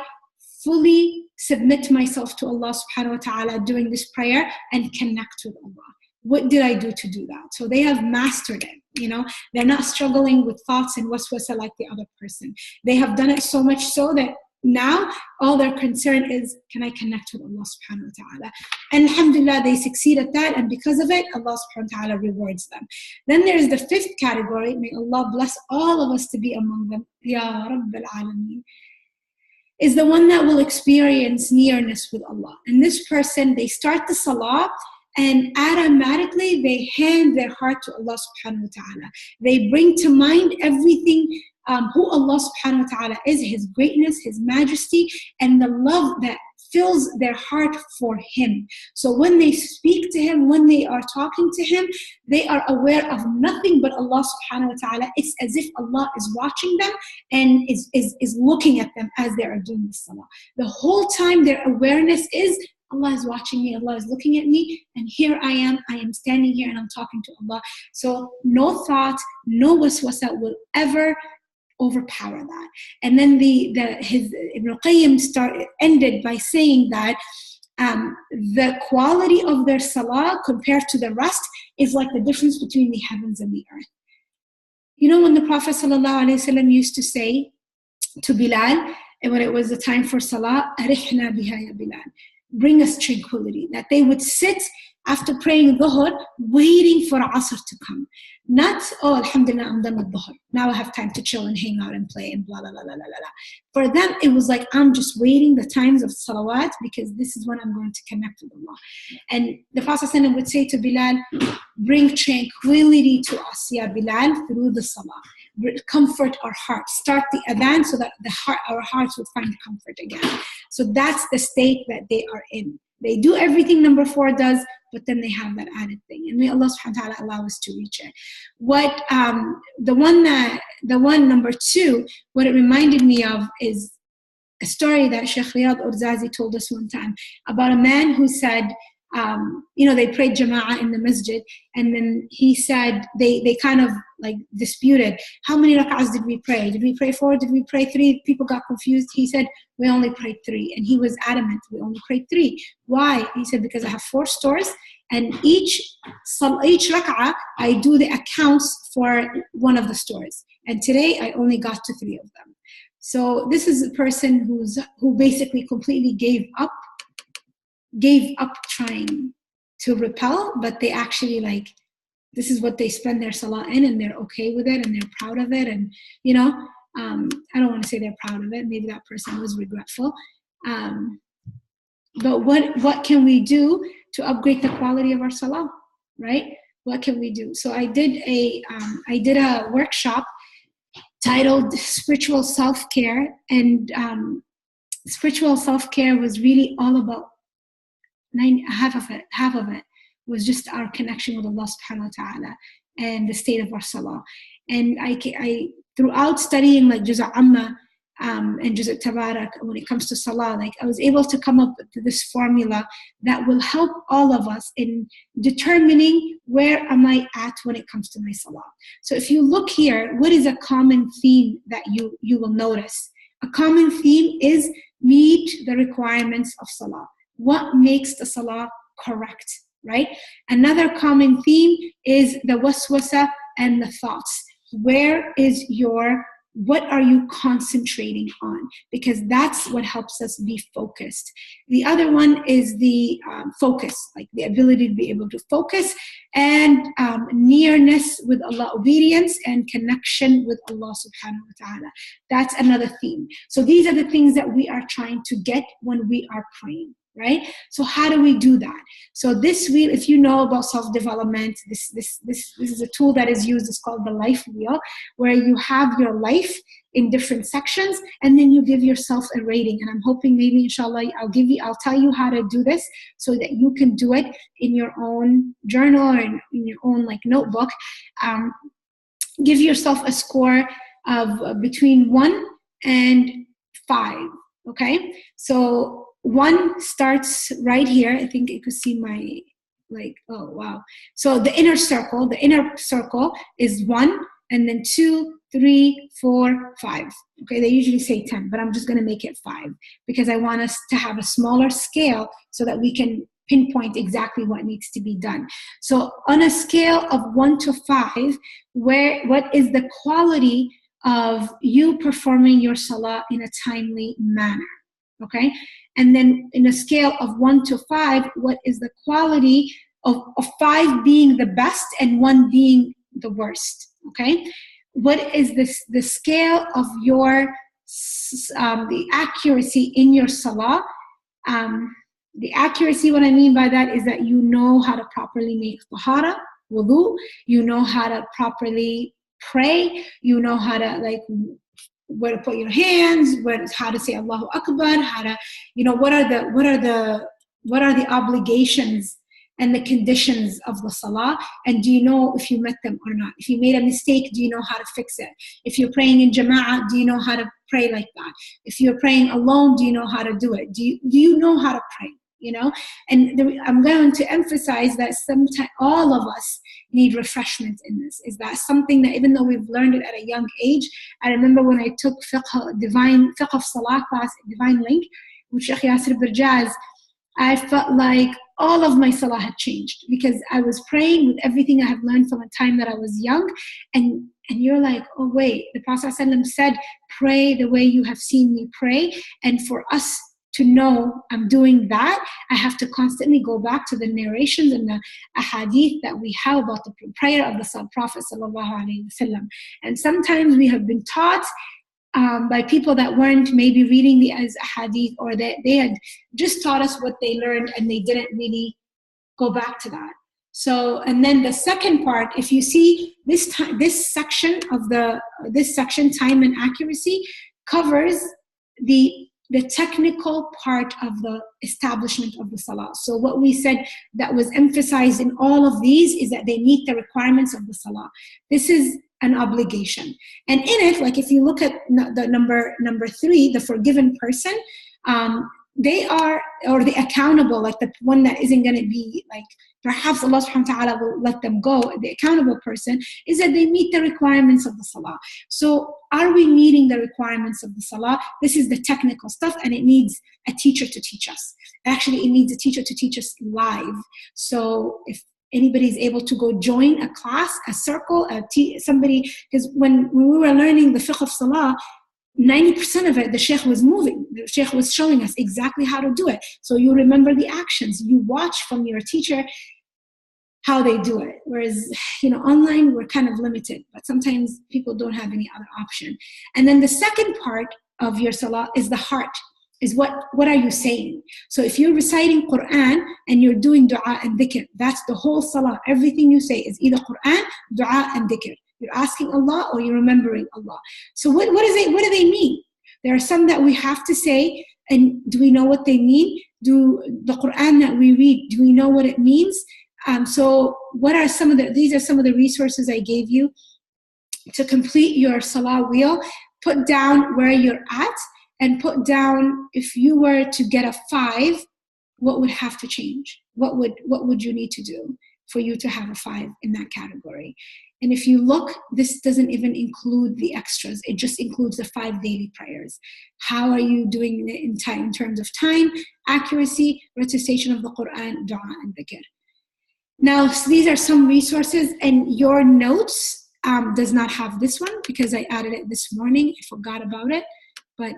fully submit myself to Allah subhanahu wa ta'ala during this prayer and connect with Allah? What did I do to do that? So they have mastered it, They're not struggling with thoughts and waswasa like the other person. They have done it so much so that now all their concern is, can I connect with Allah subhanahu wa ta'ala? And alhamdulillah, they succeed at that, and because of it, Allah subhanahu wa ta'ala rewards them. Then there's the fifth category. May Allah bless all of us to be among them. Ya Rabbil Alameen. Is the one that will experience nearness with Allah. And this person, they start the salah and automatically they hand their heart to Allah subhanahu wa ta'ala. They bring to mind everything, who Allah subhanahu wa ta'ala is, His greatness, His majesty, and the love that fills their heart for Him. So when they speak to Him, when they are talking to Him, they are aware of nothing but Allah subhanahu wa ta'ala. It's as if Allah is watching them and is looking at them as they are doing the salah. The whole time their awareness is, Allah is watching me, Allah is looking at me, and here I am standing here and I'm talking to Allah. So no thought, no waswasa will ever overpower that. And then Ibn Qayyim ended by saying that the quality of their salah compared to the rest is like the difference between the heavens and the earth. When the Prophet ﷺ used to say to Bilal, and when it was the time for salah, "Arihna biha ya Bilal," bring us tranquility, that they would sit after praying dhuhr, waiting for Asr to come. Not, oh, alhamdulillah, I'm done with dhuhr. Now I have time to chill and hang out and play and blah, blah, blah, blah, blah, blah. For them, it was like, I'm just waiting the times of salawat because this is when I'm going to connect with Allah. And the Prophet ﷺ would say to Bilal, bring tranquility to us, Ya Bilal, through the salah. Comfort our hearts. Start the adhan so that our hearts would find comfort again. So that's the state that they are in. They do everything number 4 does, but then they have that added thing. And may Allah subhanahu wa ta'ala allow us to reach it. What the one number 2, what it reminded me of is a story that Sheikh Riyad Urzazi told us one time about a man who said, they prayed jama'ah in the masjid, and then he said they kind of like disputed, how many rak'ahs did we pray? Did we pray 4? Did we pray 3? People got confused. He said, we only prayed 3. And he was adamant, we only prayed 3. Why? He said, because I have 4 stores, and each rak'ah, I do the accounts for one of the stores. And today, I only got to 3 of them. So this is a person who basically completely gave up trying to repel, but they actually this is what they spend their salah in, and they're okay with it, and they're proud of it. And I don't want to say they're proud of it. Maybe that person was regretful. But what can we do to upgrade the quality of our salah, right? What can we do? So I did a workshop titled Spiritual Self-Care, and spiritual self-care was really all about half of it was just our connection with Allah subhanahu wa ta'ala and the state of our salah. And I throughout studying Juz' Amma and Juz' Tabarak, when it comes to salah, I was able to come up with this formula that will help all of us in determining where am I at when it comes to my salah. So if you look here, what is a common theme that you will notice? A common theme is meet the requirements of salah. What makes the salah correct, right? Another common theme is the waswasa and the thoughts. What are you concentrating on? Because that's what helps us be focused. The other one is the focus, the ability to be able to focus, and nearness with Allah, obedience and connection with Allah subhanahu wa ta'ala. That's another theme. So these are the things that we are trying to get when we are praying. Right? So how do we do that? So this wheel, if you know about self-development, this is a tool that is used. It's called the life wheel, where you have your life in different sections, and then you give yourself a rating. And I'm hoping maybe, inshallah, I'll tell you how to do this so that you can do it in your own journal or in your own notebook. Give yourself a score of between 1 and 5. Okay, so 1 starts right here. I think you could see my oh wow. So the inner circle is 1, and then 2, 3, 4, 5. Okay, they usually say 10, but I'm just going to make it 5 because I want us to have a smaller scale so that we can pinpoint exactly what needs to be done. So on a scale of 1 to 5, what is the quality of you performing your salah in a timely manner? Okay, and then in a scale of 1 to 5, what is the quality of 5 being the best and 1 being the worst? Okay, what is the scale of your the accuracy in your salah? The accuracy, what I mean by that is that you know how to properly make tahara, wudu, you know how to properly pray, you know how to where to put your hands, how to say Allahu Akbar, how to, what are the obligations and the conditions of the salah, and do you know if you met them or not? If you made a mistake, do you know how to fix it? If you're praying in jama'ah, do you know how to pray like that? If you're praying alone, do you know how to do it? Do you know how to pray? And I'm going to emphasize that sometimes all of us need refreshment in this. Is that something that even though we've learned it at a young age, I remember when I took fiqh of salah class, Divine Link, with Sheikh Yasir Birjaz, I felt like all of my salah had changed because I was praying with everything I have learned from a time that I was young, and you're like, oh wait, the Prophet ﷺ said, pray the way you have seen me pray, and for us to know I'm doing that, I have to constantly go back to the narrations and the ahadith that we have about the prayer of the Prophet sallallahu alaihi wasallam. And sometimes we have been taught by people that weren't maybe reading the ahadith, or that they had just taught us what they learned and they didn't really go back to that. So, and then the second part, if you see this section, time and accuracy, covers the technical part of the establishment of the salah. So what we said that was emphasized in all of these is that they meet the requirements of the salah. This is an obligation. And in it, like if you look at the number 3, the forgiven person, they are, or the accountable, like the one that isn't going to be like, perhaps Allah subhanahu wa ta'ala will let them go, the accountable person, is that they meet the requirements of the salah. So are we meeting the requirements of the salah? This is the technical stuff, and it needs a teacher to teach us. Actually, it needs a teacher to teach us live. So if anybody is able to go join a class, a circle, somebody, because when we were learning the fiqh of salah, 90% of it, the sheikh was moving. The sheikh was showing us exactly how to do it. So you remember the actions. You watch from your teacher how they do it. Whereas, online, we're kind of limited. But sometimes people don't have any other option. And then the second part of your salah is the heart. Is what are you saying? So if you're reciting Quran and you're doing dua and dhikr, that's the whole salah. Everything you say is either Quran, dua, and dhikr. You're asking Allah or you're remembering Allah. So what do they mean? There are some that we have to say, and do we know what they mean? Do the Quran that we read, do we know what it means? So what are these are some of the resources I gave you to complete your salah wheel. Put down where you're at, and put down, if you were to get a 5, what would have to change? What would you need to do for you to have a 5 in that category? And if you look, this doesn't even include the extras. It just includes the 5 daily prayers. How are you doing it in terms of time, accuracy, recitation of the Quran, dua, and dhikr? Now, so these are some resources, and your notes does not have this one because I added it this morning. I forgot about it, but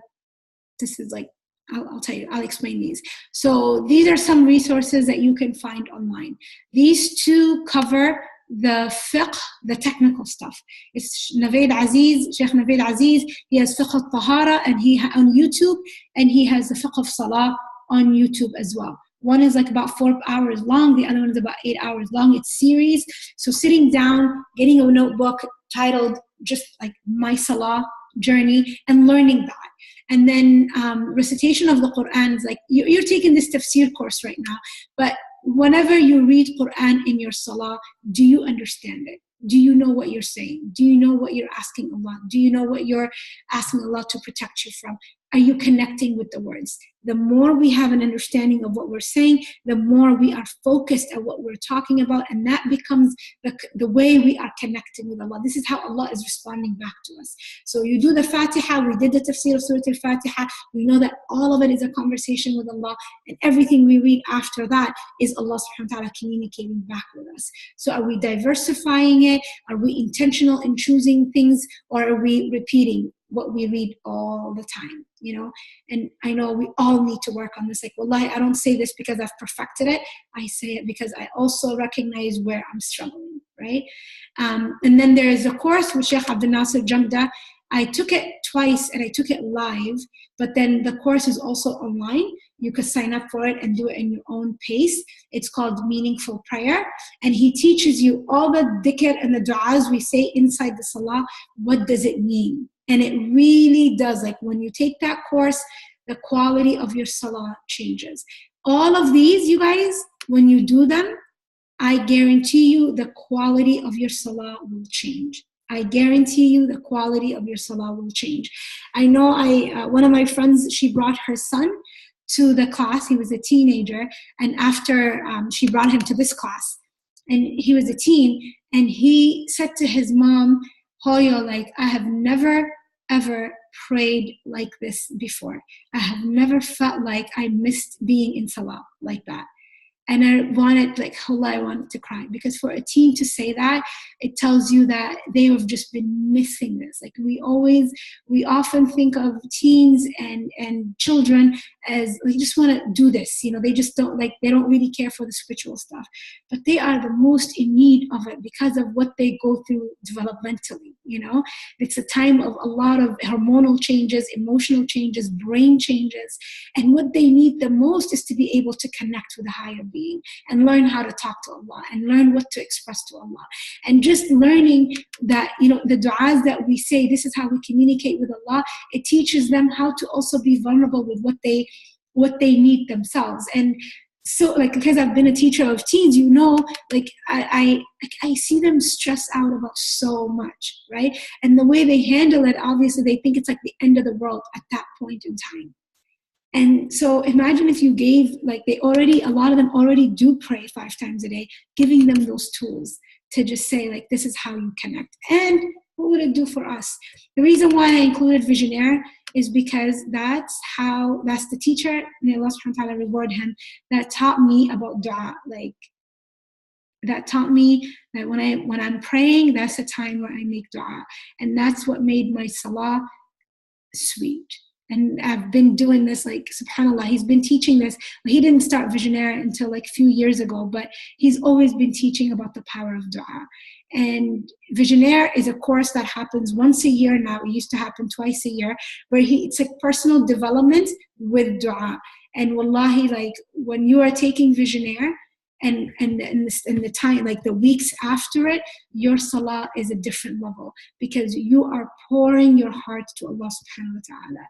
this is like, I'll tell you, I'll explain these. So these are some resources that you can find online. These 2 cover the fiqh, the technical stuff. It's Naveed Aziz, Sheikh Naveed Aziz. He has fiqh al-tahara and on YouTube, and he has the fiqh of salah on YouTube as well. One is like about 4 hours long. The other one is about 8 hours long. It's series. So sitting down, getting a notebook titled just like My Salah Journey, and learning that. And then recitation of the Quran is like, you're taking this tafseer course right now, but whenever you read Quran in your salah, do you understand it? Do you know what you're saying? Do you know what you're asking Allah? Do you know what you're asking Allah to protect you from? Are you connecting with the words? The more we have an understanding of what we're saying, the more we are focused at what we're talking about, and that becomes the way we are connecting with Allah. This is how Allah is responding back to us. So you do the Fatiha, we did the tafsir of Surah Al-Fatiha, we know that all of it is a conversation with Allah, and everything we read after that is Allah subhanahu wa ta'ala communicating back with us. So are we diversifying it? Are we intentional in choosing things, or are we repeating what we read all the time, And I know we all need to work on this. Like, wallahi, I don't say this because I've perfected it. I say it because I also recognize where I'm struggling, right? And then there is a course with Sheikh Abdul Nasir Jamda. I took it twice and I took it live, but then the course is also online. You could sign up for it and do it in your own pace. It's called Meaningful Prayer. And he teaches you all the dhikr and the du'as we say inside the salah. What does it mean? And it really does. Like when you take that course, the quality of your salah changes. All of these, you guys, when you do them, I guarantee you the quality of your salah will change. I guarantee you the quality of your salah will change. I know one of my friends, she brought her son to the class. He was a teenager. And after she brought him to this class, and he was a teen, and he said to his mom, Hoyo, like, I have never, ever prayed like this before. I have never felt like I missed being in salah like that. And I wanted to cry, because for a teen to say that, it tells you that they have just been missing this. Like we often think of teens and children as they just want to do this. They just don't they don't really care for the spiritual stuff. But they are the most in need of it because of what they go through developmentally. It's a time of a lot of hormonal changes, emotional changes, brain changes. And what they need the most is to be able to connect with a higher being and learn how to talk to Allah and learn what to express to Allah. And just learning that, the du'as that we say, this is how we communicate with Allah. It teaches them how to also be vulnerable with what they need themselves. And so, because I've been a teacher of teens, I see them stressed out about so much, right? And the way they handle it, obviously, they think it's like the end of the world at that point in time. And so imagine if you gave, a lot of them already do pray 5 times a day, giving them those tools to just say, this is how you connect. And what would it do for us? The reason why I included Visionaire is because that's the teacher, may Allah subhanahu wa ta'ala reward him, that taught me about dua. That taught me that when I'm praying, that's the time where I make dua. And that's what made my salah sweet. And I've been doing this, subhanAllah, he's been teaching this. He didn't start Visionaire until a few years ago, but he's always been teaching about the power of dua. And Visionaire is a course that happens once a year now. It used to happen twice a year, where it's personal development with dua. And wallahi, when you are taking Visionaire, and the time, the weeks after it, your salah is a different level, because you are pouring your heart to Allah subhanahu wa ta'ala.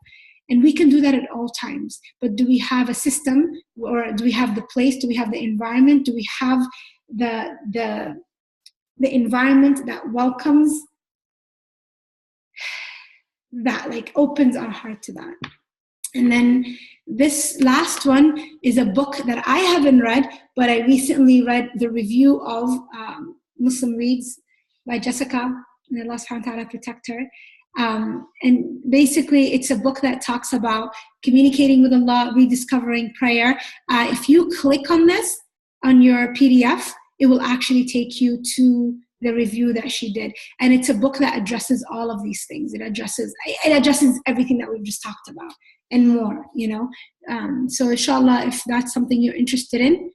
And we can do that at all times. But do we have a system, or do we have the place? Do we have the environment? Do we have the environment that welcomes that, opens our heart to that? And then this last one is a book that I haven't read, but I recently read the review of Muslim Reads by Jessica, and Allah subhanahu wa ta'ala protect her. And basically, it's a book that talks about communicating with Allah, rediscovering prayer. If you click on this on your PDF, it will actually take you to the review that she did. And it's a book that addresses all of these things. It addresses everything that we've just talked about and more, So inshallah, if that's something you're interested in,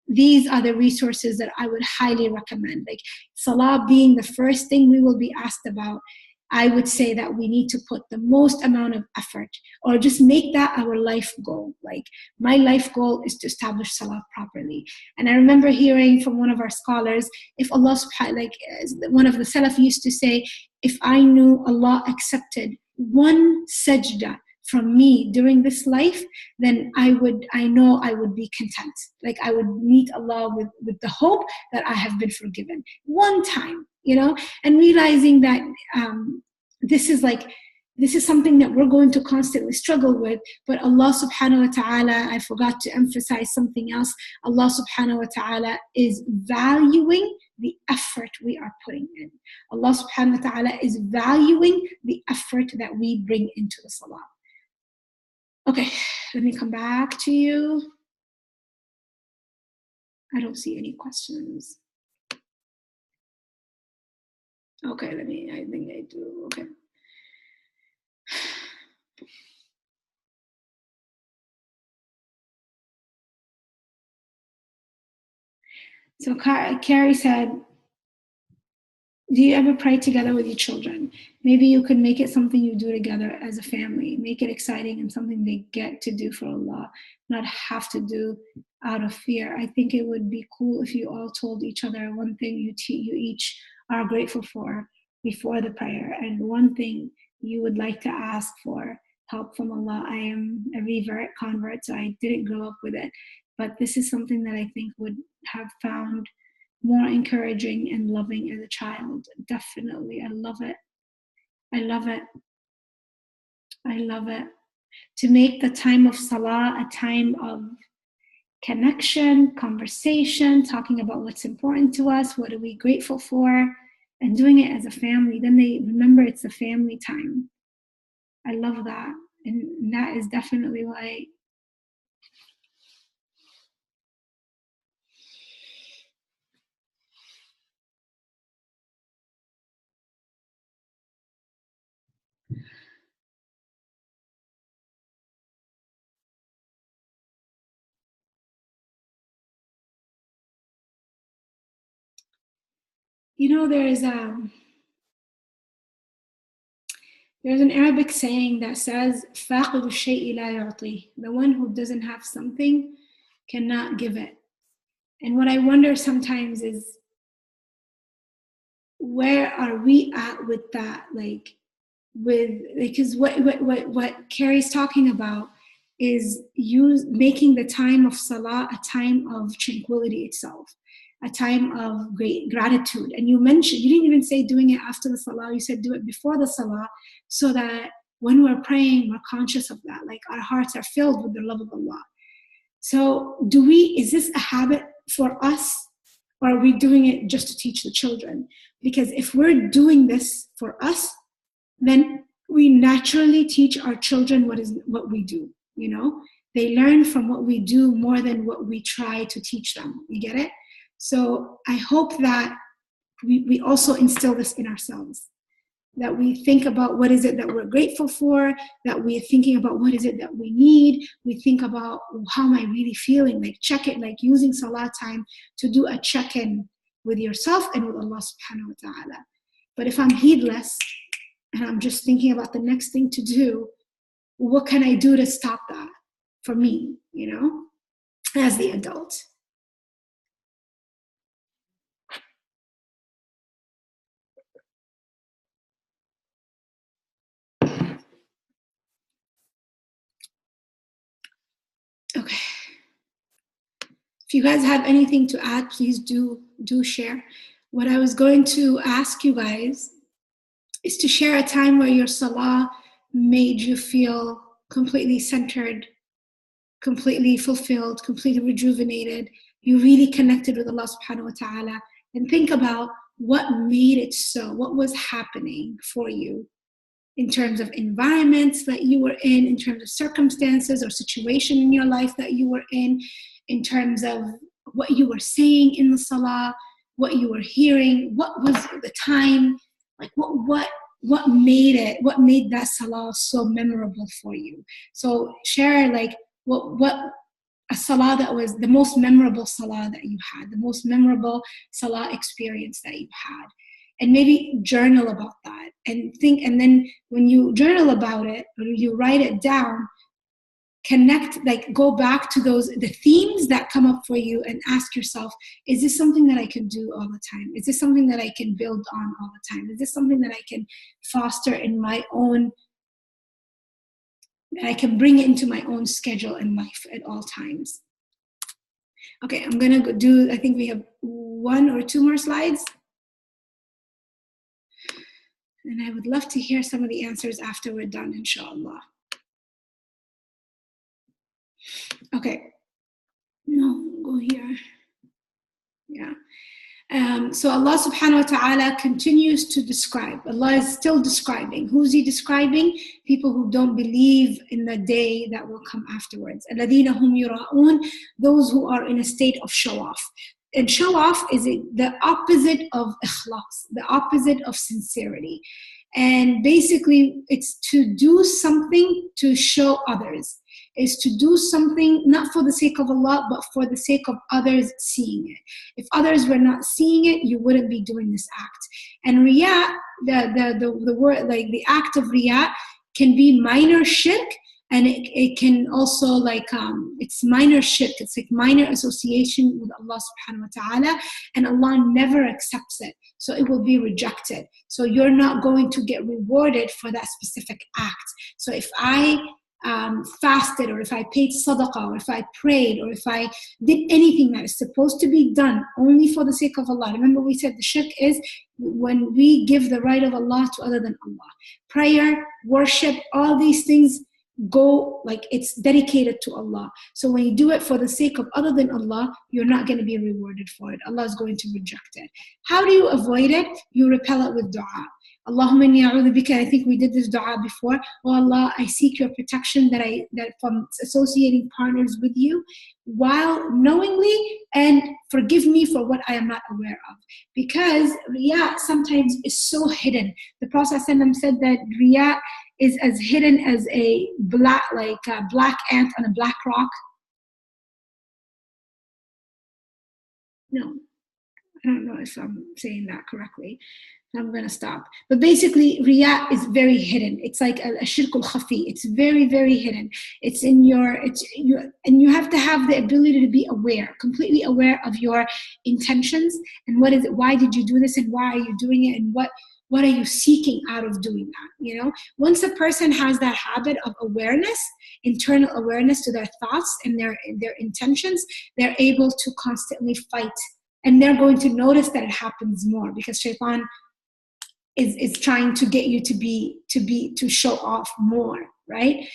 these are the resources that I would highly recommend. Salah being the first thing we will be asked about, I would say that we need to put the most amount of effort, or just make that our life goal. My life goal is to establish salah properly. And I remember hearing from one of our scholars, if Allah subhanahu, one of the Salaf used to say, if I knew Allah accepted one sajda from me during this life, then I know I would be content. I would meet Allah with the hope that I have been forgiven one time, and realizing that this is something that we're going to constantly struggle with. But Allah subhanahu wa ta'ala, I forgot to emphasize something else. Allah subhanahu wa ta'ala is valuing the effort we are putting in. Allah subhanahu wa ta'ala is valuing the effort that we bring into the salah. Okay, let me come back to you. I don't see any questions. Okay, I think I do. Okay. So Carrie said, do you ever pray together with your children? Maybe you could make it something you do together as a family. Make it exciting and something they get to do for Allah, not have to do out of fear. I think it would be cool if you all told each other one thing you each are grateful for before the prayer, and one thing you would like to ask for help from Allah. I am a convert, so I didn't grow up with it. But this is something that I think would have found more encouraging and loving as a child. Definitely. I love it. I love it. I love it. To make the time of salah a time of connection, conversation, talking about what's important to us, what are we grateful for, and doing it as a family. Then they remember it's a family time. I love that. And that is definitely why there's an Arabic saying that says, فَاقِدُ الشَّيْءِ لَا يُعْطِيهِ. The one who doesn't have something cannot give it. And what I wonder sometimes is, where are we at with that? Because what Carrie's talking about is making the time of Salah a time of tranquility itself, a time of great gratitude. And you didn't even say doing it after the Salah, you said do it before the Salah, so that when we're praying, we're conscious of that, like our hearts are filled with the love of Allah. So is this a habit for us, or are we doing it just to teach the children? Because if we're doing this for us, then we naturally teach our children what we do. They learn from what we do more than what we try to teach them. You get it? So I hope that we also instill this in ourselves, that we think about what is it that we're grateful for, that we're thinking about what is it that we need. We think about, how am I really feeling? Like check it, like using Salah time to do a check-in with yourself and with Allah subhanahu wa ta'ala. But if I'm heedless and I'm just thinking about the next thing to do, what can I do to stop that for me, as the adult? Okay. If you guys have anything to add, please do share. What I was going to ask you guys is to share a time where your Salah made you feel completely centered, completely fulfilled, completely rejuvenated. You really connected with Allah subhanahu wa ta'ala. And think about what made it so, what was happening for you in terms of environments that you were in terms of circumstances or situation in your life that you were in terms of what you were saying in the Salah, what you were hearing, what was the time, like what made that Salah so memorable for you. So share like what a Salah that was the most memorable Salah that you had, the most memorable Salah experience that you had. And maybe journal about that and think, and then when you journal about it, or you write it down, go back to the themes that come up for you and ask yourself, is this something that I can do all the time? Is this something that I can build on all the time? Is this something that I can foster in my own, that I can bring it into my own schedule in life at all times? Okay, I'm gonna I think we have 1 or 2 more slides. And I would love to hear some of the answers after we're done, inshallah. Okay. No, go here. Yeah. So Allah subhanahu wa ta'ala continues to describe. Allah is still describing. Who's he describing? People who don't believe in the day that will come afterwards. الَّذِينَ هُمْ يُرَاءُونَ, those who are in a state of show-off. And show-off is the opposite of ikhlas, the opposite of sincerity. And basically, it's to do something to show others. Is to do something not for the sake of Allah, but for the sake of others seeing it. If others were not seeing it, you wouldn't be doing this act. And riyā, the word, like the act of riyā, can be minor shirk, and it can also it's minor shirk. It's like minor association with Allah subhanahu wa ta'ala, and Allah never accepts it. So it will be rejected. So you're not going to get rewarded for that specific act. So if I fasted, or if I paid sadaqah, or if I prayed, or if I did anything that is supposed to be done only for the sake of Allah. Remember we said the shirk is when we give the right of Allah to other than Allah. Prayer, worship, all these things it's dedicated to Allah. So when you do it for the sake of other than Allah, you're not going to be rewarded for it. Allah is going to reject it. How do you avoid it? You repel it with dua. Allahumma inni a'udhu bika. I think we did this dua before. Oh Allah, I seek your protection that from associating partners with you while knowingly, and forgive me for what I am not aware of. Because riyā sometimes is so hidden. The Prophet ﷺ said that riyā is as hidden as a black ant on a black rock. No, I don't know if I'm saying that correctly. I'm going to stop. But basically, riya is very hidden. It's like a shirkul khafi. It's very, very hidden. It's in and you have to have the ability to be aware, completely aware of your intentions and what is it, why did you do this and why are you doing it and what are you seeking out of doing that, you know? Once a person has that habit of awareness, internal awareness to their thoughts and their intentions, they're able to constantly fight. And they're going to notice that it happens more because shaitan is trying to get you to show off more, right?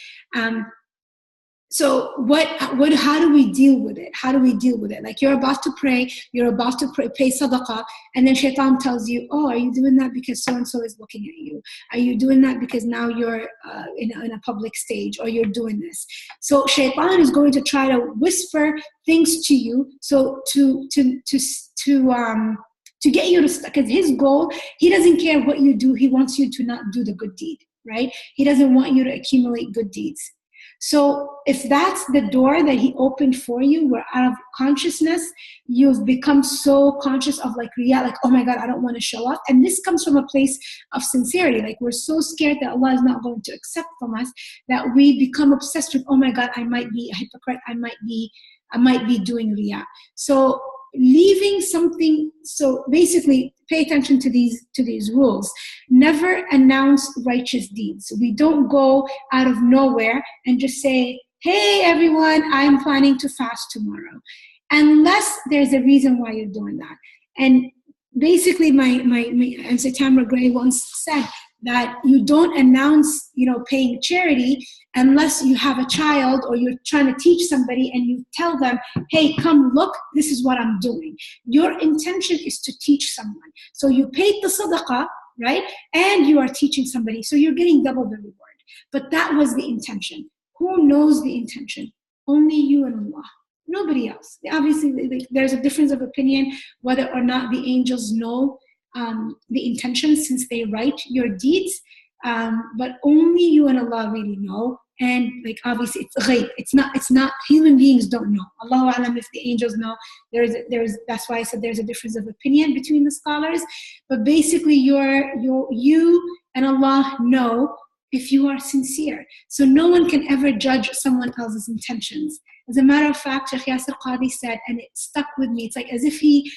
So how do we deal with it? How do we deal with it? Like you're about to pray, pay sadaqah, and then shaitan tells you, oh, are you doing that because so-and-so is looking at you? Are you doing that because now you're in a public stage or you're doing this? So shaitan is going to try to whisper things to you, so to get you to stuck. Because his goal, he doesn't care what you do. He wants you to not do the good deed, right? He doesn't want you to accumulate good deeds. So if that's the door that he opened for you, where out of consciousness, you've become so conscious of like riya, like, oh my God, I don't want to show off. And this comes from a place of sincerity. Like we're so scared that Allah is not going to accept from us that we become obsessed with, oh my God, I might be a hypocrite. I might be doing riya. So leaving something, so basically pay attention to these rules. Never announce righteous deeds. We don't go out of nowhere and just say, hey everyone, I'm planning to fast tomorrow, unless there's a reason why you're doing that. And basically my Auntie Tamra Gray once said that you don't announce, paying charity unless you have a child or you're trying to teach somebody and you tell them, hey, come look, this is what I'm doing. Your intention is to teach someone. So you paid the sadaqah, right? And you are teaching somebody. So you're getting double the reward. But that was the intention. Who knows the intention? Only you and Allah. Nobody else. Obviously, there's a difference of opinion whether or not the angels know the intention since they write your deeds. But only you and Allah really know. And like obviously it's ghaib. It's not human beings don't know. Allahu a'lam if the angels know. That's why I said there's a difference of opinion between the scholars. But basically you and Allah know if you are sincere. So no one can ever judge someone else's intentions. As a matter of fact, Shaykh Yasir Qadi said, and it stuck with me, it's like as if he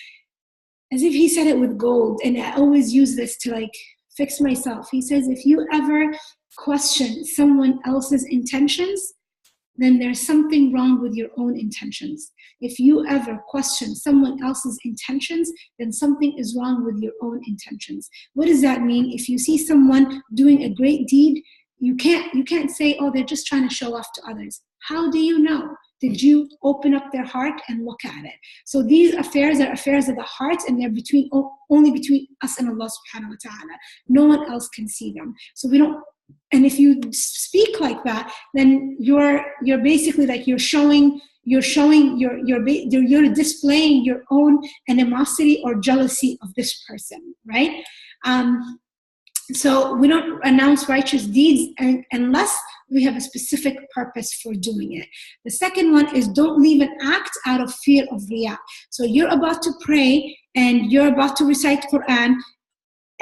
said it with gold, and I always use this to like fix myself. He says, if you ever question someone else's intentions, then there's something wrong with your own intentions. If you ever question someone else's intentions, then something is wrong with your own intentions. What does that mean? If you see someone doing a great deed, you can't say, oh, they're just trying to show off to others. How do you know? Did you open up their heart and look at it? So these affairs are affairs of the heart, and they're only between us and Allah subhanahu wa ta'ala. No one else can see them. So we don't. And if you speak like that, then you're basically like you're displaying your own animosity or jealousy of this person, right? So we don't announce righteous deeds unless we have a specific purpose for doing it. The second one is don't leave an act out of fear of riya. So you're about to pray and you're about to recite Quran,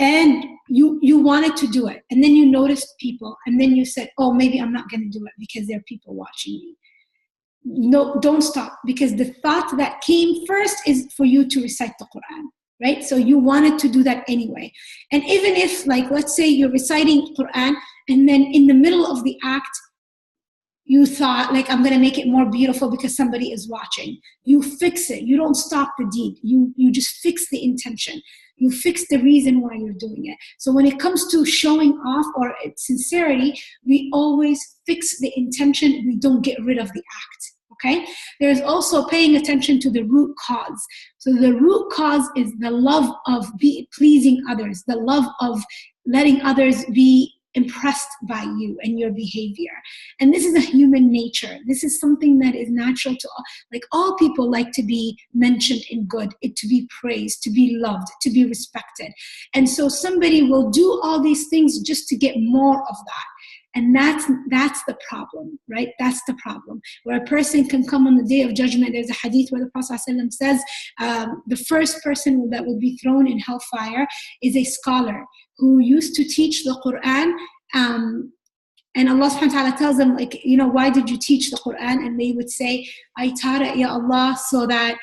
and you wanted to do it, and then you noticed people, and then you said, oh, maybe I'm not going to do it because there are people watching me. No, don't stop, because the thought that came first is for you to recite the Quran, right? So you wanted to do that anyway. And even if, like, let's say you're reciting Quran, and then in the middle of the act, you thought, like, I'm going to make it more beautiful because somebody is watching. You fix it. You don't stop the deed. You just fix the intention. You fix the reason why you're doing it. So when it comes to showing off or sincerity, we always fix the intention. We don't get rid of the act. Okay? There's also paying attention to the root cause. So the root cause is the love of pleasing others, the love of letting others be impressed by you and your behavior. And this is a human nature. This is something that is natural to all. Like, all people like to be mentioned in good, to be praised, to be loved, to be respected. And so somebody will do all these things just to get more of that. And that's the problem, right? That's the problem. Where a person can come on the day of judgment. There's a hadith where the Prophet ﷺ says the first person that will be thrown in hellfire is a scholar who used to teach the Quran. And Allah subhanahu wa ta'ala tells them, like, why did you teach the Quran? And they would say, I taught it, Ya Allah, so that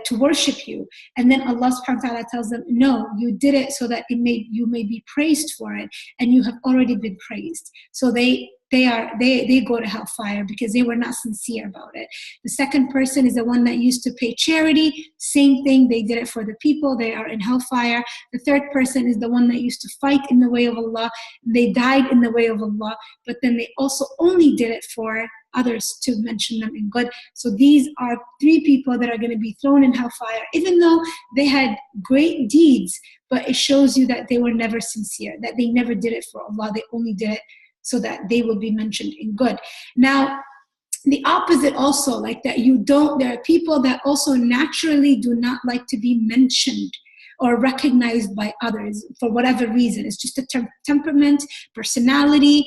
to worship you. And then Allah subhanahu wa ta'ala tells them, no, you did it so that you may be praised for it, and you have already been praised. So they go to hellfire because they were not sincere about it. The second person is the one that used to pay charity. Same thing, they did it for the people. They are in hellfire. The third person is the one that used to fight in the way of Allah. They died in the way of Allah, but then they also only did it for others to mention them in good. So these are three people that are going to be thrown in hellfire, even though they had great deeds, but it shows you that they were never sincere, that they never did it for Allah. They only did it so that they will be mentioned in good. Now, the opposite also, like that there are people that also naturally do not like to be mentioned or recognized by others for whatever reason. It's just a temperament, personality,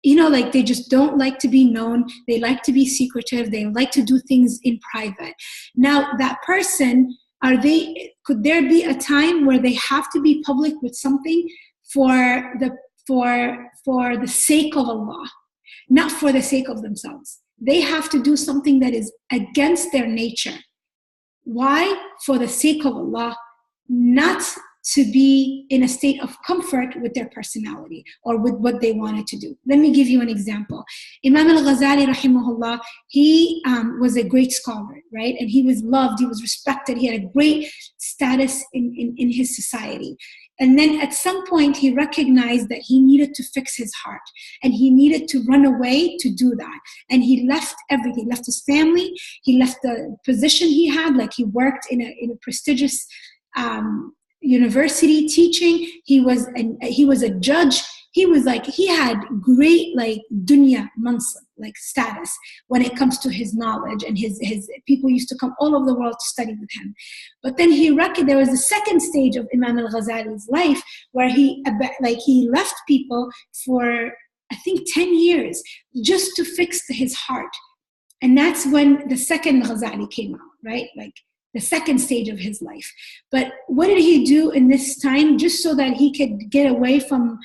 like they just don't like to be known. They like to be secretive. They like to do things in private. Now, that person, could there be a time where they have to be public with something for the sake of Allah, not for the sake of themselves? They have to do something that is against their nature. Why? For the sake of Allah, not to be in a state of comfort with their personality or with what they wanted to do. Let me give you an example. Imam al-Ghazali, rahimahullah, he was a great scholar, right? And he was loved, he was respected, he had a great status in his society. And then at some point, he recognized that he needed to fix his heart, and he needed to run away to do that. And he left everything, left his family, he left the position he had, like he worked in a prestigious university teaching. He was a judge. He had great dunya mansab, status when it comes to his knowledge, and his people used to come all over the world to study with him. But then there was a second stage of Imam al-Ghazali's life where he left people for, I think, 10 years just to fix his heart. And that's when the second Ghazali came out, right? The second stage of his life. But what did he do in this time just so that he could get away from,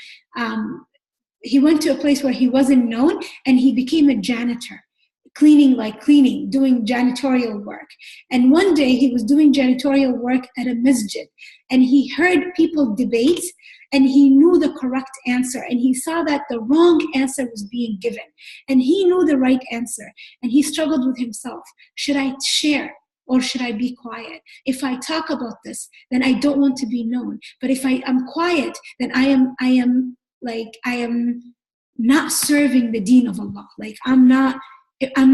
he went to a place where he wasn't known, and he became a janitor, cleaning, doing janitorial work. And one day he was doing janitorial work at a masjid, and he heard people debate, and he knew the correct answer, and he saw that the wrong answer was being given, and he knew the right answer, and he struggled with himself. Should I share? Or should I be quiet? If I talk about this, then I don't want to be known. But if I am quiet, then I am not serving the deen of Allah. I'm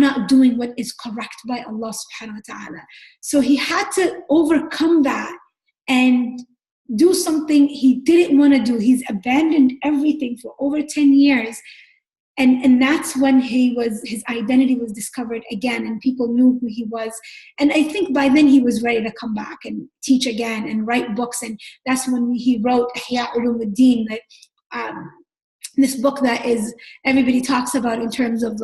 not doing what is correct by Allah subhanahu wa ta'ala. So he had to overcome that and do something he didn't want to do. He's abandoned everything for over 10 years. And that's when his identity was discovered again, and people knew who he was. And I think by then he was ready to come back and teach again and write books. And that's when he wrote Ihya Ulumuddin, this book that everybody talks about in terms of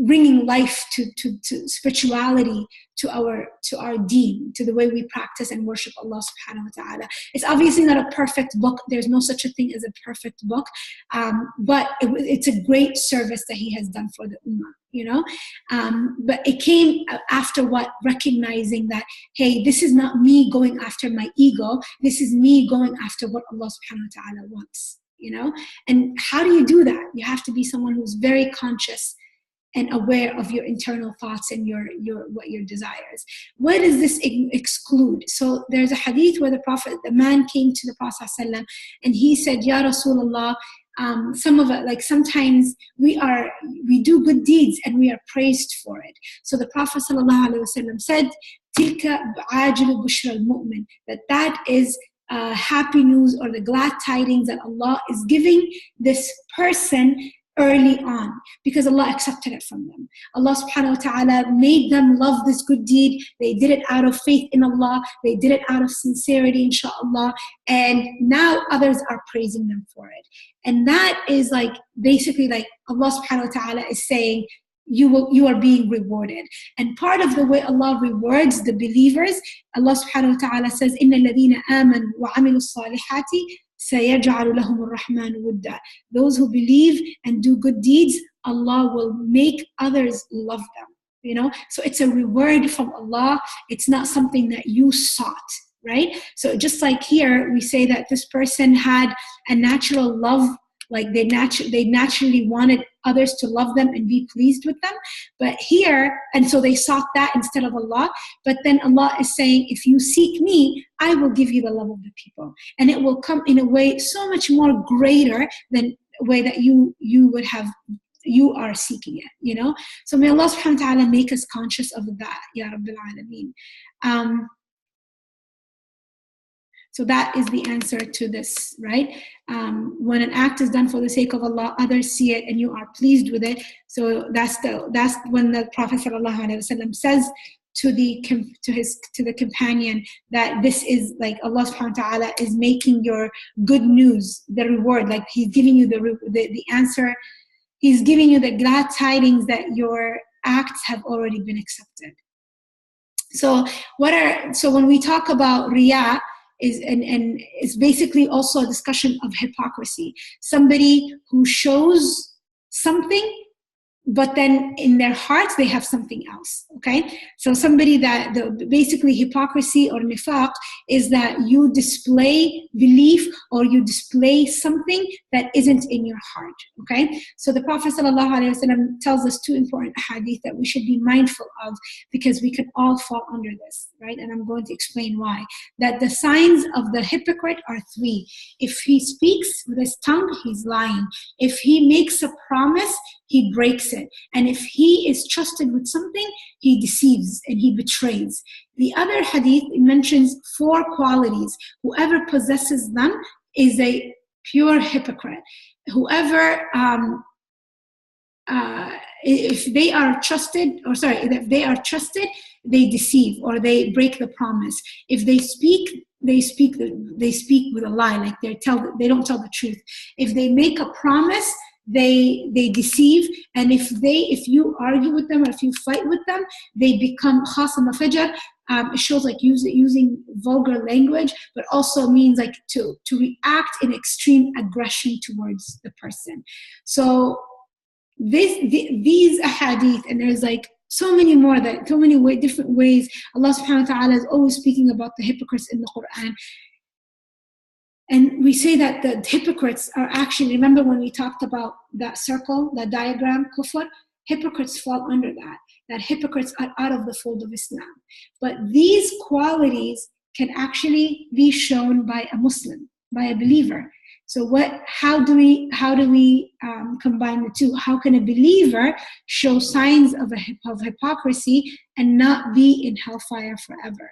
bringing life to spirituality, to our deen, to the way we practice and worship Allah subhanahu wa ta'ala. It's obviously not a perfect book. There's no such a thing as a perfect book. But it's a great service that he has done for the ummah, But it came after recognizing that, hey, this is not me going after my ego. This is me going after what Allah subhanahu wa ta'ala wants, And how do you do that? You have to be someone who's very conscious and aware of your internal thoughts and your desires. What does this exclude? So there's a hadith where the man came to the Prophet ﷺ, and he said, Ya Rasulullah, some of it, sometimes we do good deeds and we are praised for it. So the Prophet ﷺ said, Tilka ba'ajilu bushra al-mu'min, that is happy news or the glad tidings that Allah is giving this person early on, because Allah accepted it from them. Allah subhanahu wa ta'ala made them love this good deed. They did it out of faith in Allah. They did it out of sincerity, inshaAllah. And now others are praising them for it. And that is like, basically like Allah subhanahu wa ta'ala is saying, you are being rewarded. And part of the way Allah rewards the believers, Allah subhanahu wa ta'ala says, إِنَّ الَّذِينَ آمَنُوا وَعَمِلُوا الصَّالِحَاتِ سَيَجْعَلُ لَهُمُ الرَّحْمَنُ وُدًّا. Those who believe and do good deeds, Allah will make others love them. You know, so it's a reward from Allah. It's not something that you sought, right? So just like here, we say that this person had a natural love, like they naturally wanted others to love them and be pleased with them. But here, and so they sought that instead of Allah. But then Allah is saying, if you seek me, I will give you the love of the people. And it will come in a way so much more greater than the way that you are seeking it, you know? So may Allah subhanahu wa ta'ala make us conscious of that, Ya Rabbil Alameen. So that is the answer to this, right? When an act is done for the sake of Allah, others see it and you are pleased with it. So that's when the Prophet ﷺ says to the companion that this is like Allah subhanahu wa ta'ala is making your good news, the reward, like He's giving you the answer. He's giving you the glad tidings that your acts have already been accepted. So when we talk about riyah, and it's basically also a discussion of hypocrisy. Somebody who shows something, but then in their hearts they have something else, okay? So somebody basically hypocrisy or nifaq is that you display belief or you display something that isn't in your heart, okay? So the Prophet ﷺ tells us two important hadith that we should be mindful of because we can all fall under this, right? And I'm going to explain why. That the signs of the hypocrite are three. If he speaks with his tongue, he's lying. If he makes a promise, he breaks it. And if he is trusted with something, he deceives and he betrays. The other hadith mentions 4 qualities. Whoever possesses them is a pure hypocrite. Whoever, if they are trusted, they deceive or they break the promise. If they speak, they speak with a lie, like they don't tell the truth. If they make a promise, they deceive, and if you argue with them or if you fight with them, they become khasam fajr. It shows like using vulgar language, but also means like to react in extreme aggression towards the person. So these ahadith, and there's like so many more, different ways Allah subhanahu wa ta'ala is always speaking about the hypocrites in the Quran. And we say that the hypocrites are actually, remember when we talked about that circle, that diagram, kufr, hypocrites fall under that hypocrites are out of the fold of Islam. But these qualities can actually be shown by a Muslim, by a believer. So how do we combine the two? How can a believer show signs of hypocrisy and not be in hellfire forever?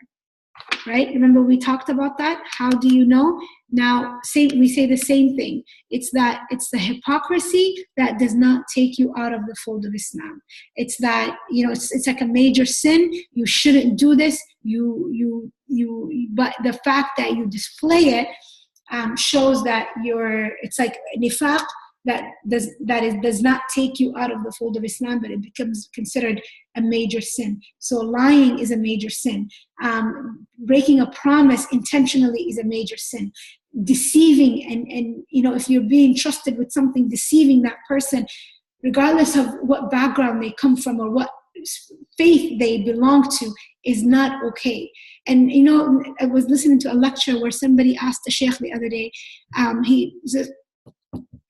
Right? Remember we talked about that? How do you know? Now, we say the same thing. It's the hypocrisy that does not take you out of the fold of Islam. It's that, it's like a major sin. You shouldn't do this. But the fact that you display it shows that it's like nifaq that does not take you out of the fold of Islam, but it becomes considered a major sin. So lying is a major sin. Breaking a promise intentionally is a major sin. Deceiving and if you're being trusted with something, deceiving that person, regardless of what background they come from or what faith they belong to, is not okay. And I was listening to a lecture where somebody asked the sheikh the other day,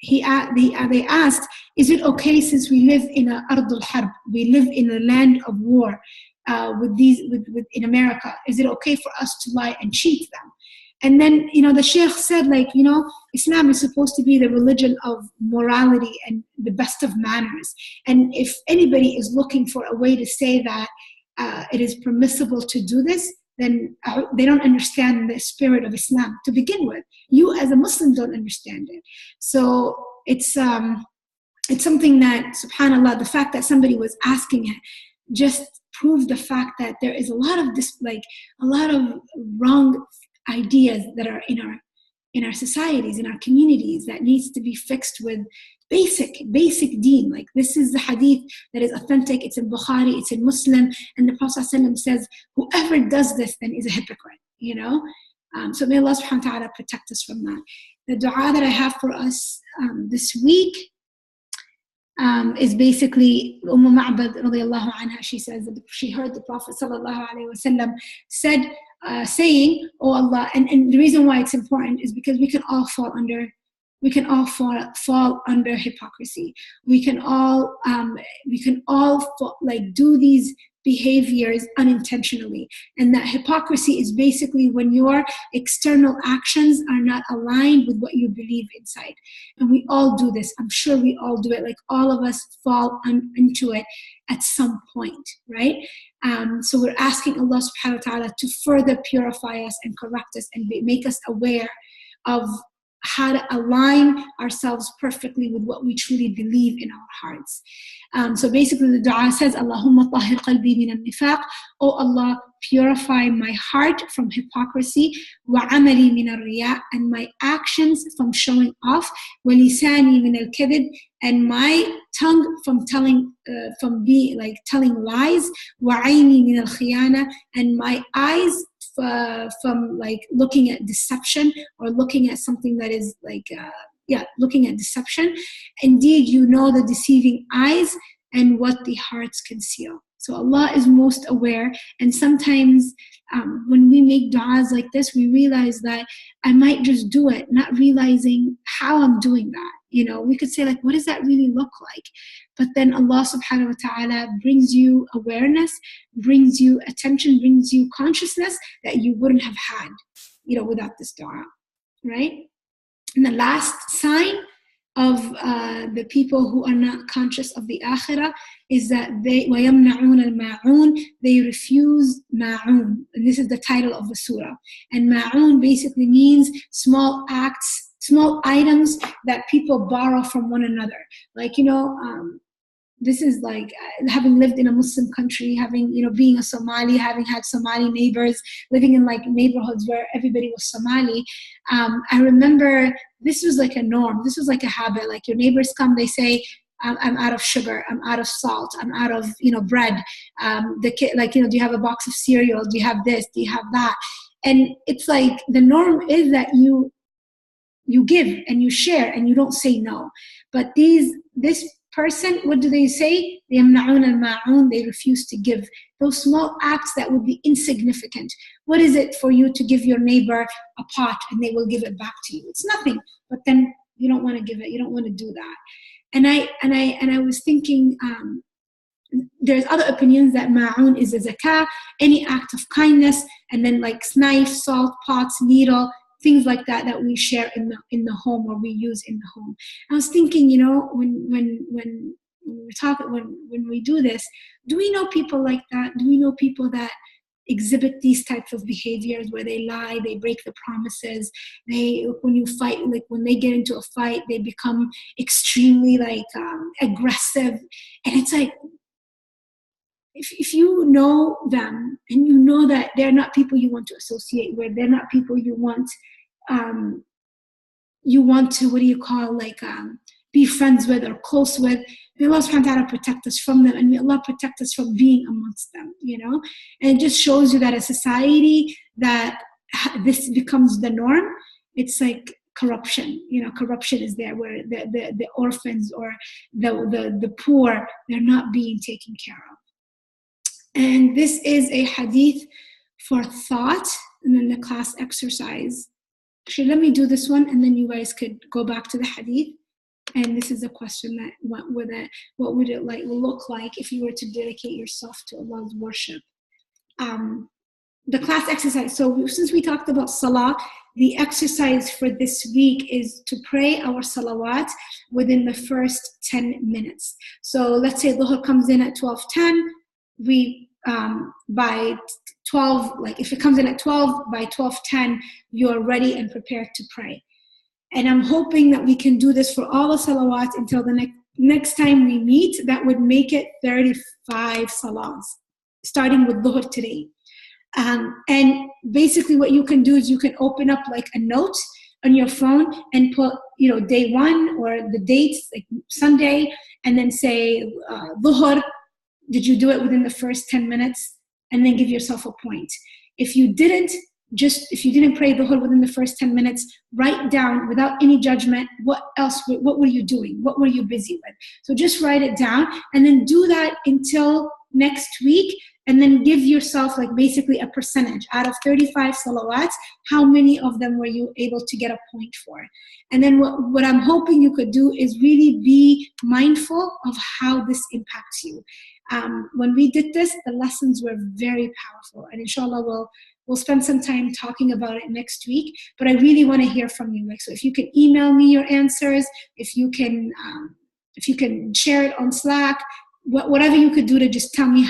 they asked, is it okay since we live in a ardul harb, we live in a land of war in America, is it okay for us to lie and cheat them? And then, the sheikh said, Islam is supposed to be the religion of morality and the best of manners. And if anybody is looking for a way to say that it is permissible to do this, then they don't understand the spirit of Islam to begin with. You as a Muslim don't understand it. So it's it's something that, subhanAllah, the fact that somebody was asking it just proved the fact that there is a lot of this, like a lot of wrong ideas that are in our societies, in our communities, that needs to be fixed with basic deen. Like, this is the hadith that is authentic. It's in Bukhari, it's in Muslim, and the Prophet ﷺ says, whoever does this then is a hypocrite, you know. So may Allah subhanahu wa ta'ala protect us from that. The dua that I have for us this week is basically Ma'bad radiallahu anha. She says that she heard the Prophet sallallahu alaihi wasallam said, saying, "Oh Allah," and the reason why it's important is because we can all fall under hypocrisy. We can all do these behaviors unintentionally, and that hypocrisy is basically when your external actions are not aligned with what you believe inside. And we all do this. I'm sure we all do it. Like, all of us fall into it at some point, right? So we're asking Allah subhanahu wa ta'ala to further purify us and correct us and make us aware of how to align ourselves perfectly with what we truly believe in our hearts. So basically the dua says, Allahumma tahhir qalbi min al-nifaq. Oh Allah, purify my heart from hypocrisy, wa amali min al-riya, and my actions from showing off, wa lisani min al-kadhib, and my tongue from telling lies, wa ayni min al-khiyana, and my eyes from like looking at deception, or looking at something that is like looking at deception. Indeed, you know the deceiving eyes and what the hearts conceal. So Allah is most aware, and sometimes when we make du'as like this, we realize that I might just do it, not realizing how I'm doing that. You know, we could say like, what does that really look like? But then Allah subhanahu wa ta'ala brings you awareness, brings you attention, brings you consciousness that you wouldn't have had, you know, without this dua, right? And the last sign of the people who are not conscious of the akhirah is that they وَيَمْنَعُونَ الْمَاعُونَ, they refuse ma'oon. And this is the title of the surah. And ma'oon basically means small acts, small items that people borrow from one another. Like, you know, this is like having lived in a Muslim country, having, you know, being a Somali, having had Somali neighbors, living in like neighborhoods where everybody was Somali. I remember this was like a norm. This was like a habit. Like, your neighbors come, they say, I'm out of sugar, I'm out of salt, I'm out of, you know, bread. The kid, like, you know, do you have a box of cereal? Do you have this? Do you have that? And it's like the norm is that you give and you share and you don't say no. But this person, what do they say? يَمْنَعُونَ الْمَاعُونَ, they refuse to give. Those small acts that would be insignificant. What is it for you to give your neighbor a pot and they will give it back to you? It's nothing. But then you don't want to give it. You don't want to do that. And I was thinking, there's other opinions that ma'oon is a zakah, any act of kindness, and then like knife, salt, pots, needle, things like that we share in the home, or we use in the home. I was thinking, you know, when we do this, do we know people like that? Do we know people that exhibit these types of behaviors where they lie, they break the promises, when you fight, like when they get into a fight, they become extremely like aggressive. And it's like, if you know them and you know that they're not people you want to associate with, they're not people you want to, what do you call, like be friends with or close with, may Allah subhanahu wa ta'ala protect us from them, and may Allah protect us from being amongst them, you know. And it just shows you that a society that this becomes the norm, it's like corruption, you know, corruption is there, where the orphans or the poor, they're not being taken care of. And this is a hadith for thought, and then the class exercise. Actually, let me do this one, and then you guys could go back to the hadith. And this is a question that what would it look like if you were to dedicate yourself to Allah's worship? The class exercise. So since we talked about Salah, the exercise for this week is to pray our salawat within the first 10 minutes. So let's say Dhuhr comes in at 12:10. We by 12, like if it comes in at 12, by 12:10 you're ready and prepared to pray. And I'm hoping that we can do this for all the salawats until the next time we meet, that would make it 35 salahs, starting with dhuhr today. And basically what you can do is you can open up like a note on your phone and put, day one or the dates, like Sunday, and then say, dhuhr, did you do it within the first 10 minutes? And then give yourself a point. If you didn't pray dhuhr within the first 10 minutes, write down without any judgment, what were you doing? What were you busy with? So just write it down and then do that until next week. And then give yourself like basically a percentage out of 35 salawats, how many of them were you able to get a point for? And then what I'm hoping you could do is really be mindful of how this impacts you. When we did this, the lessons were very powerful, and inshallah we'll spend some time talking about it next week. But I really want to hear from you. Like, so if you can email me your answers, if you can share it on Slack, whatever you could do to just tell me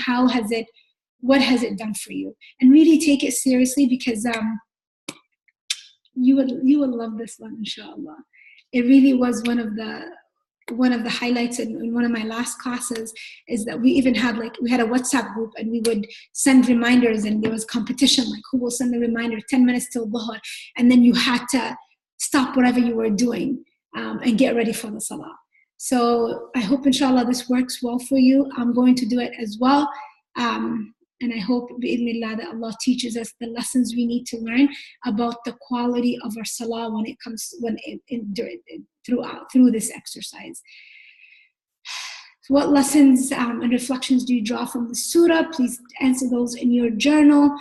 what has it done for you, and really take it seriously, because you will love this one, inshallah. It really was one of the highlights in one of my last classes, is that we even had we had a WhatsApp group, and we would send reminders, and there was competition, like who will send the reminder 10 minutes till dhuhr, and then you had to stop whatever you were doing and get ready for the salah. So I hope inshallah this works well for you. I'm going to do it as well. And I hope, bi'idhnillah, that Allah teaches us the lessons we need to learn about the quality of our salah through this exercise. So what lessons and reflections do you draw from the surah? Please answer those in your journal.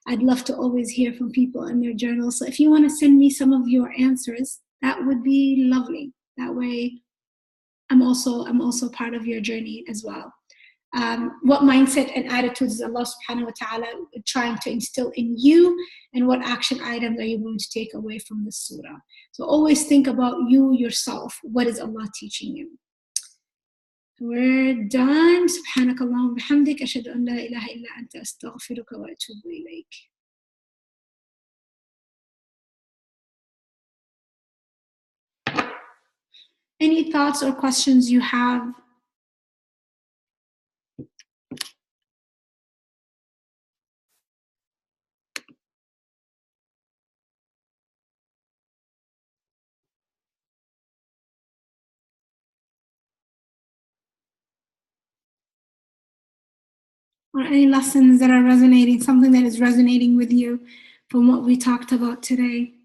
I'd love to always hear from people in their journals. So if you want to send me some of your answers, that would be lovely. That way, I'm also part of your journey as well. What mindset and attitudes is Allah subhanahu wa ta'ala trying to instill in you, and what action items are you going to take away from this surah? So always think about you yourself. What is Allah teaching you? We're done. سبحانك اللهم وبحمدك أشهد أن لا إله إلا أنت أستغفرك وأتوب إليك. Any thoughts or questions you have? Or any lessons that are resonating, something that is resonating with you from what we talked about today?